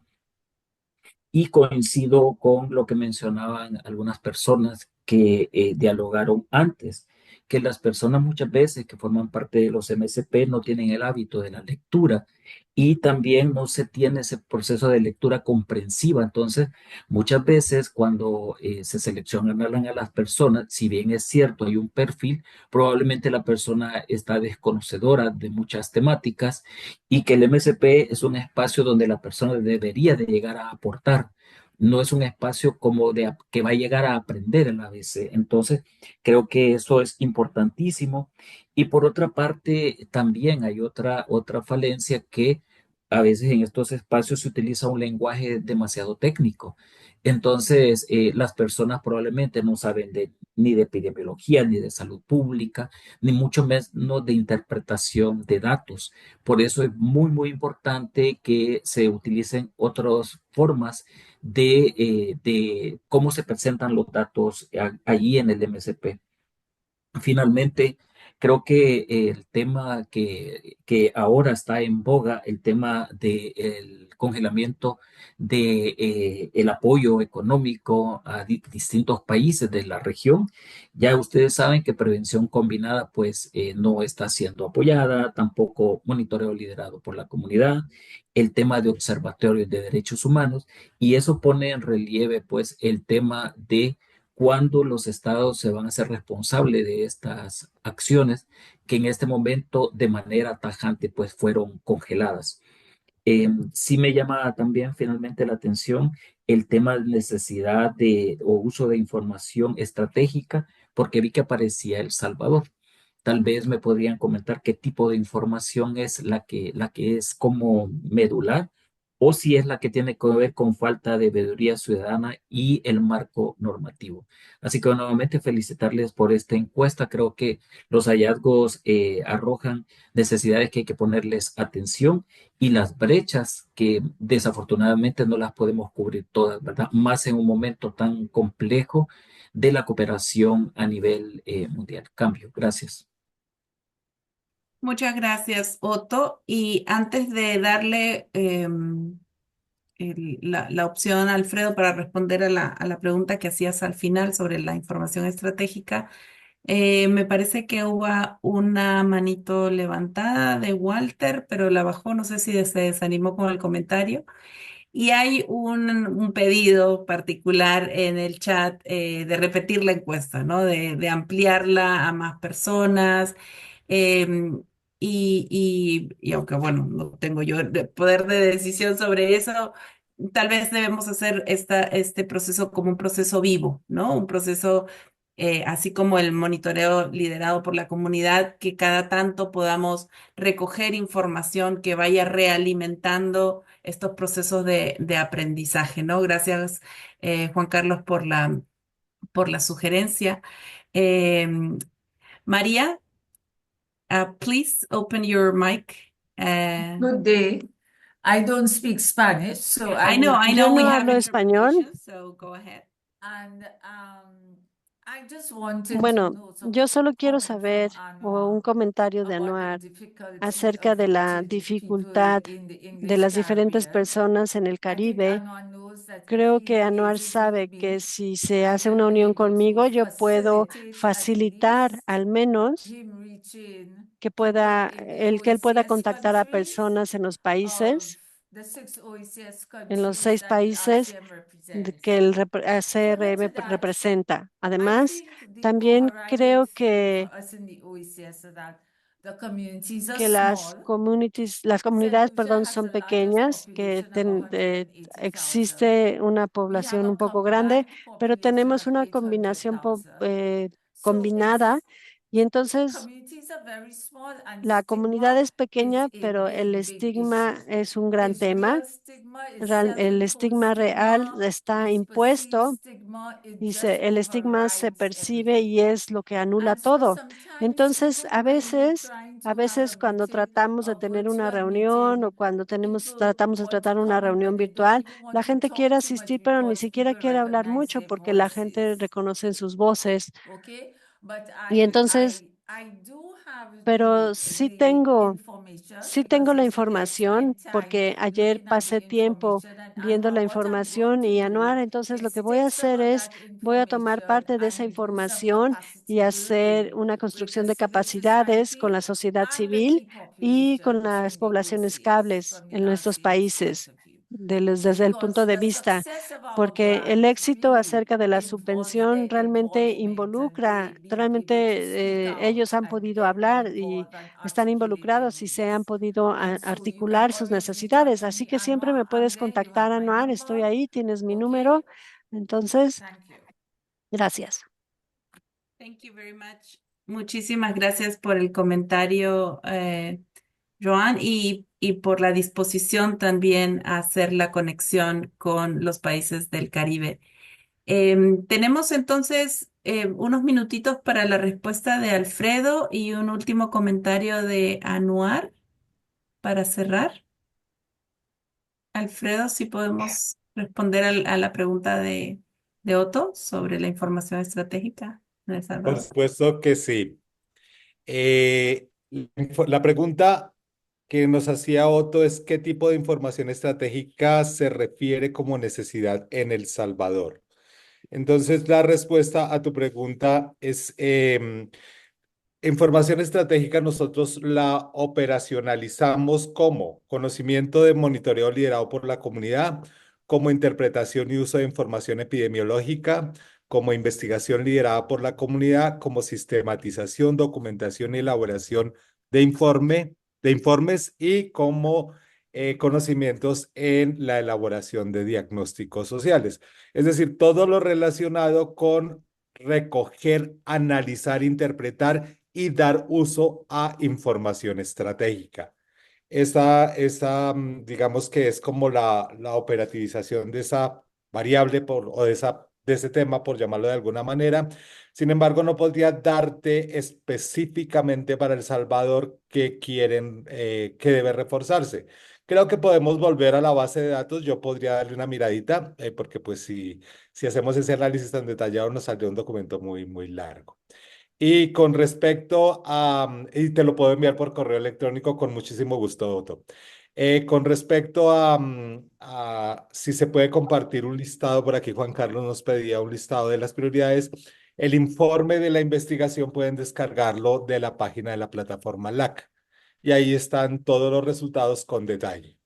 y coincido con lo que mencionaban algunas personas que dialogaron antes, que las personas muchas veces que forman parte de los MSP no tienen el hábito de la lectura y también no se tiene ese proceso de lectura comprensiva. Entonces, muchas veces cuando se seleccionan a las personas, si bien es cierto, hay un perfil, probablemente la persona está desconocedora de muchas temáticas y que el MSP es un espacio donde la persona debería de llegar a aportar. No es un espacio como de que va a llegar a aprender en la ABC. Entonces, creo que eso es importantísimo. Y por otra parte, también hay otra falencia que a veces en estos espacios se utiliza un lenguaje demasiado técnico. Entonces, las personas probablemente no saben ni de epidemiología, ni de salud pública, ni mucho menos de interpretación de datos. Por eso es muy, muy importante que se utilicen otras formas de cómo se presentan los datos allí en el MSP. Finalmente, creo que el tema que ahora está en boga, el tema del congelamiento de el apoyo económico a distintos países de la región, ya ustedes saben que prevención combinada pues no está siendo apoyada, tampoco monitoreo liderado por la comunidad, el tema de observatorios de derechos humanos, y eso pone en relieve pues el tema de cuándo los estados se van a hacer responsables de estas acciones que en este momento de manera tajante pues fueron congeladas. Sí me llama también finalmente la atención el tema de necesidad de o uso de información estratégica porque vi que aparecía El Salvador. Tal vez me podrían comentar qué tipo de información es la que es como medular o si es la que tiene que ver con falta de veeduría ciudadana y el marco normativo. Así que nuevamente felicitarles por esta encuesta. Creo que los hallazgos arrojan necesidades que hay que ponerles atención y las brechas que desafortunadamente no las podemos cubrir todas, ¿verdad? Más en un momento tan complejo de la cooperación a nivel mundial. Cambio, gracias. Muchas gracias, Otto. Y antes de darle la opción a Alfredo para responder a la pregunta que hacías al final sobre la información estratégica, me parece que hubo una manito levantada de Walter, pero la bajó, no sé si se desanimó con el comentario. Y hay un pedido particular en el chat de repetir la encuesta, ¿no? De ampliarla a más personas. em, y aunque, bueno, no tengo yo el poder de decisión sobre eso, tal vez debemos hacer este proceso como un proceso vivo, ¿no? Un proceso, así como el monitoreo liderado por la comunidad, que cada tanto podamos recoger información que vaya realimentando estos procesos de aprendizaje, ¿no? Gracias, Juan Carlos, por la sugerencia. Em, María, please open your mic. Good day. I don't speak Spanish, so I know, I Yo know we no have hablo español. interpretation, so go ahead. and I just wanted to Bueno, know some yo solo quiero comment from saber o un Anwar comentario de about the Anuar difficulty acerca of de la reaching people dificultad in the de English las diferentes Caribbean. personas en el I think Caribe. Anwar knows that if Creo que he Anuar liaises with sabe que me, si se I hace can una be unión able to conmigo, yo puedo facilitate at facilitar least al menos him reaching que people pueda, in the que él pueda OECS contactar a countries personas en los of países, the 6 OECS en los countries 6 that the países RCM represents. que el Further ACRM to that, representa. I Además, think the también overriding creo fear for que us in the OECS is that que las comunidades, perdón, son pequeñas, que existe una población un poco grande, pero tenemos una combinación combinada y entonces la comunidad es pequeña, pero el estigma es un gran tema. El estigma real está impuesto y el estigma se percibe y es lo que anula todo. Entonces, a veces cuando tratamos de tener una reunión o cuando tratamos de tratar una reunión virtual, la gente quiere asistir, pero ni siquiera quiere hablar mucho porque la gente reconoce sus voces. Y entonces, pero sí tengo la información porque ayer pasé tiempo viendo la información y Anuar, entonces lo que voy a hacer es, voy a tomar parte de esa información y hacer una construcción de capacidades con la sociedad civil y con las poblaciones cables en nuestros países, desde el punto de vista porque el éxito acerca de la subvención realmente involucra, realmente ellos han podido hablar y están involucrados y se han podido articular sus necesidades. Así que siempre me puedes contactar, Anuar, estoy ahí, tienes mi número. Entonces, gracias. Thank you very much. Muchísimas gracias por el comentario, Joan, y por la disposición también a hacer la conexión con los países del Caribe. Tenemos entonces unos minutitos para la respuesta de Alfredo y un último comentario de Anuar para cerrar. Alfredo, si podemos responder a la pregunta de Otto sobre la información estratégica en El Por Salvador. supuesto que sí. La pregunta que nos hacía Otto es ¿qué tipo de información estratégica se refiere como necesidad en El Salvador? Entonces, la respuesta a tu pregunta es información estratégica nosotros la operacionalizamos como conocimiento de monitoreo liderado por la comunidad, como interpretación y uso de información epidemiológica, como investigación liderada por la comunidad, como sistematización, documentación y elaboración de informes y como conocimientos en la elaboración de diagnósticos sociales. Es decir, todo lo relacionado con recoger, analizar, interpretar y dar uso a información estratégica. Digamos que es como la operativización de esa variable de ese tema, por llamarlo de alguna manera. Sin embargo, no podría darte específicamente para El Salvador qué debe reforzarse. Creo que podemos volver a la base de datos. Yo podría darle una miradita, porque pues si hacemos ese análisis tan detallado, nos saldría un documento muy, muy largo. Y con respecto y te lo puedo enviar por correo electrónico con muchísimo gusto, Otto. Con respecto a si se puede compartir un listado, por aquí Juan Carlos nos pedía un listado de las prioridades. El informe de la investigación pueden descargarlo de la página de la plataforma LAC. Y ahí están todos los resultados con detalle.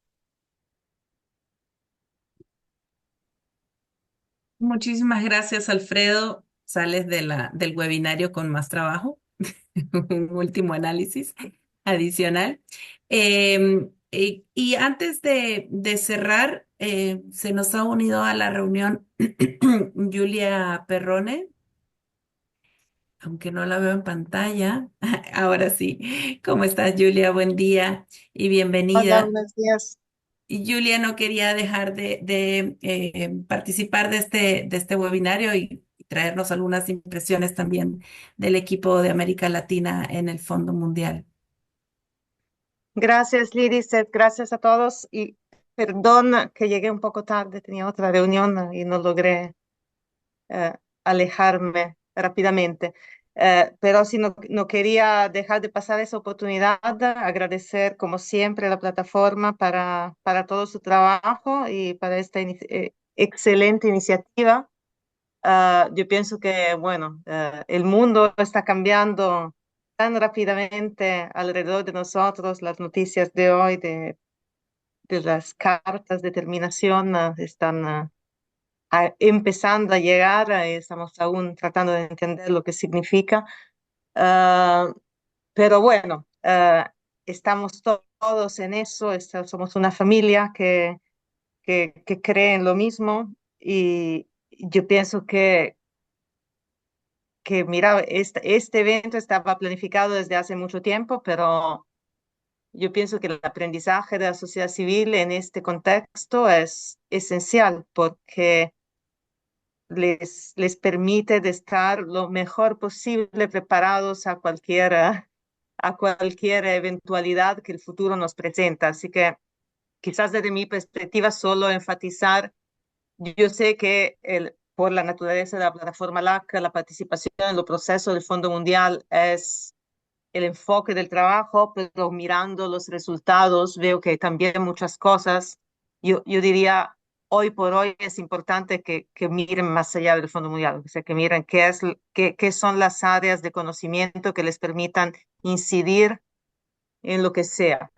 Muchísimas gracias, Alfredo. Sales del webinario con más trabajo, un último análisis adicional. Y antes de cerrar, se nos ha unido a la reunión Julia Perrone, aunque no la veo en pantalla. Ahora sí. ¿Cómo estás, Julia? Buen día y Hola, bienvenida. buenos días. Y Julia no quería dejar de participar de este webinario y traernos algunas impresiones también del equipo de América Latina en el Fondo Mundial. Gracias, Lidicet. Gracias a todos. Y perdón que llegué un poco tarde, tenía otra reunión y no logré eh, alejarme rápidamente. Pero sí, no quería dejar de pasar esa oportunidad, agradecer como siempre a la plataforma para todo su trabajo y para esta excelente iniciativa. Yo pienso que, bueno, el mundo está cambiando tan rápidamente alrededor de nosotros. Las noticias de hoy de las cartas de terminación están empezando a llegar. Estamos aún tratando de entender lo que significa. Ah, pero bueno, eh, estamos todos en eso, somos una familia que cree en lo mismo y yo pienso que mira, este evento estaba planificado desde hace mucho tiempo, pero yo pienso que el aprendizaje de la sociedad civil en este contexto es esencial porque les permite de estar lo mejor posible preparados a cualquier eventualidad que el futuro nos presenta. Así que quizás desde mi perspectiva solo enfatizar, yo sé que por la naturaleza de la plataforma LAC, la participación en los procesos del Fondo Mundial es el enfoque del trabajo, pero mirando los resultados veo que también muchas cosas, yo diría, hoy por hoy es importante que miren más allá del Fondo Mundial, o sea, que miren qué son las áreas de conocimiento que les permitan incidir en lo que sea,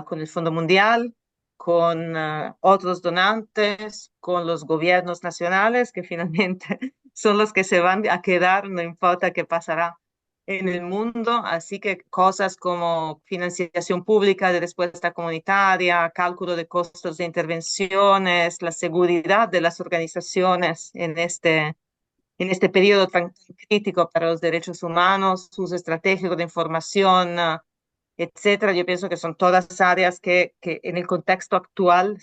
con el Fondo Mundial, con otros donantes, con los gobiernos nacionales, que finalmente son los que se van a quedar, no importa qué pasará en el mundo. Así que cosas como financiación pública de respuesta comunitaria, cálculo de costos de intervenciones, la seguridad de las organizaciones en este periodo tan crítico para los derechos humanos, uso estratégico de información, etcétera. Yo pienso que son todas áreas que en el contexto actual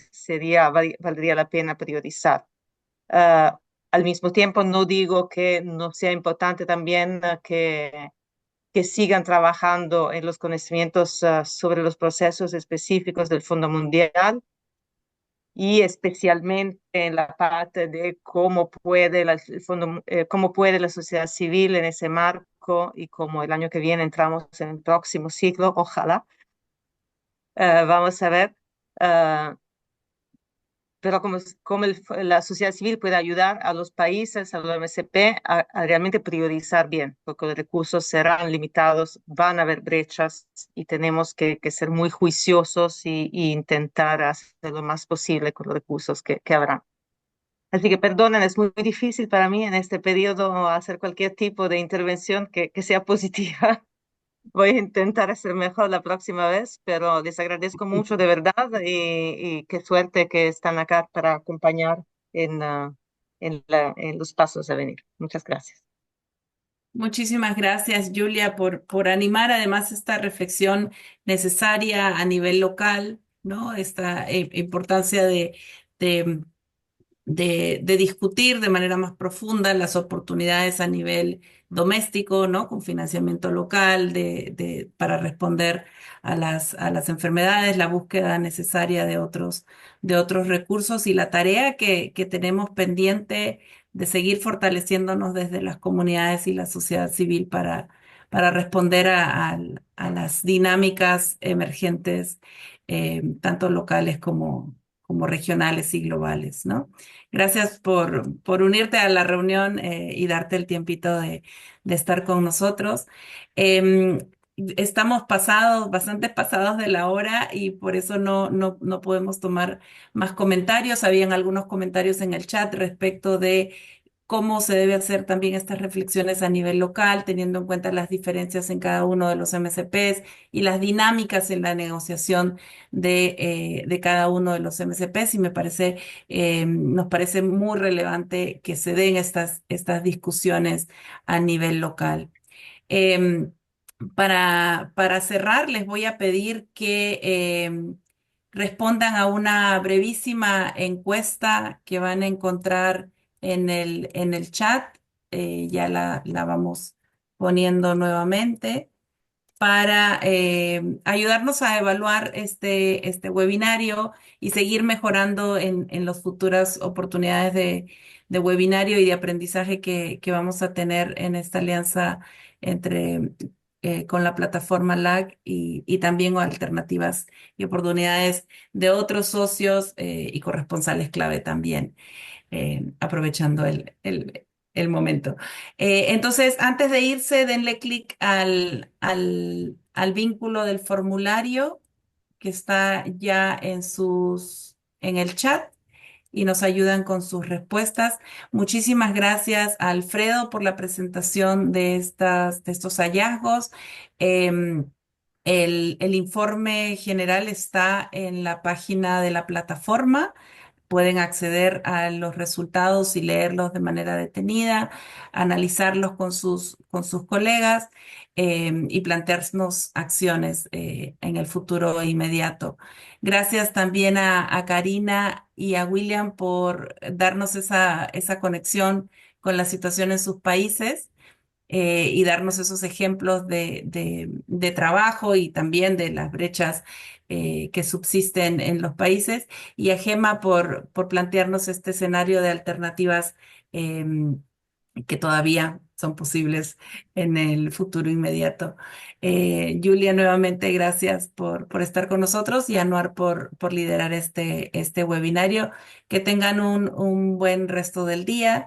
valdría la pena priorizar. Uh, Al mismo tiempo, no digo que no sea importante también que sigan trabajando en los conocimientos sobre los procesos específicos del Fondo Mundial y especialmente en la parte de cómo puede la sociedad civil en ese marco y cómo el año que viene entramos en el próximo ciclo, ojalá. Vamos a ver, uh, pero la sociedad civil puede ayudar a los países, a los MSP, a realmente priorizar bien, porque los recursos serán limitados, van a haber brechas y tenemos que ser muy juiciosos y intentar hacer lo más posible con los recursos que habrá. Así que perdonen, es muy difícil para mí en este periodo hacer cualquier tipo de intervención que sea positiva. Voy a intentar hacer mejor la próxima vez, pero les agradezco mucho de verdad y qué suerte que están acá para acompañar en los pasos a venir. Muchas gracias. Muchísimas gracias, Julia, por animar además esta reflexión necesaria a nivel local, ¿no? Esta importancia de de discutir de manera más profunda las oportunidades a nivel doméstico, ¿no? Con financiamiento local, para responder a las enfermedades, la búsqueda necesaria de otros recursos y la tarea que tenemos pendiente de seguir fortaleciéndonos desde las comunidades y la sociedad civil para responder a las dinámicas emergentes, tanto locales como regionales y globales, ¿no? Gracias por unirte a la reunión y darte el tiempito de estar con nosotros. Em, Estamos bastante pasados de la hora y por eso no podemos tomar más comentarios. Habían algunos comentarios en el chat respecto de cómo se debe hacer también estas reflexiones a nivel local, teniendo en cuenta las diferencias en cada uno de los MCPs y las dinámicas en la negociación de cada uno de los MCPs. Y nos parece muy relevante que se den estas discusiones a nivel local. Em, para cerrar, les voy a pedir que respondan a una brevísima encuesta que van a encontrar en el chat. Ya la vamos poniendo nuevamente para ayudarnos a evaluar este webinario y seguir mejorando en las futuras oportunidades de webinario y de aprendizaje que vamos a tener en esta alianza con la plataforma LAC y también alternativas y oportunidades de otros socios y corresponsales clave también, aprovechando el momento. Entonces, antes de irse, denle clic al vínculo del formulario que está ya en el chat y nos ayudan con sus respuestas. Muchísimas gracias a Alfredo por la presentación de estos hallazgos. Em, El informe general está en la página de la plataforma. Pueden acceder a los resultados y leerlos de manera detenida, analizarlos con sus colegas y plantearnos acciones en el futuro inmediato. Gracias también a Karina y a William por darnos esa conexión con la situación en sus países y darnos esos ejemplos de trabajo y también de las brechas que subsisten en los países, y a Gema por plantearnos este escenario de alternativas que todavía son posibles en el futuro inmediato. Julia, nuevamente gracias por estar con nosotros, y a Anuar por liderar este webinario. Que tengan un buen resto del día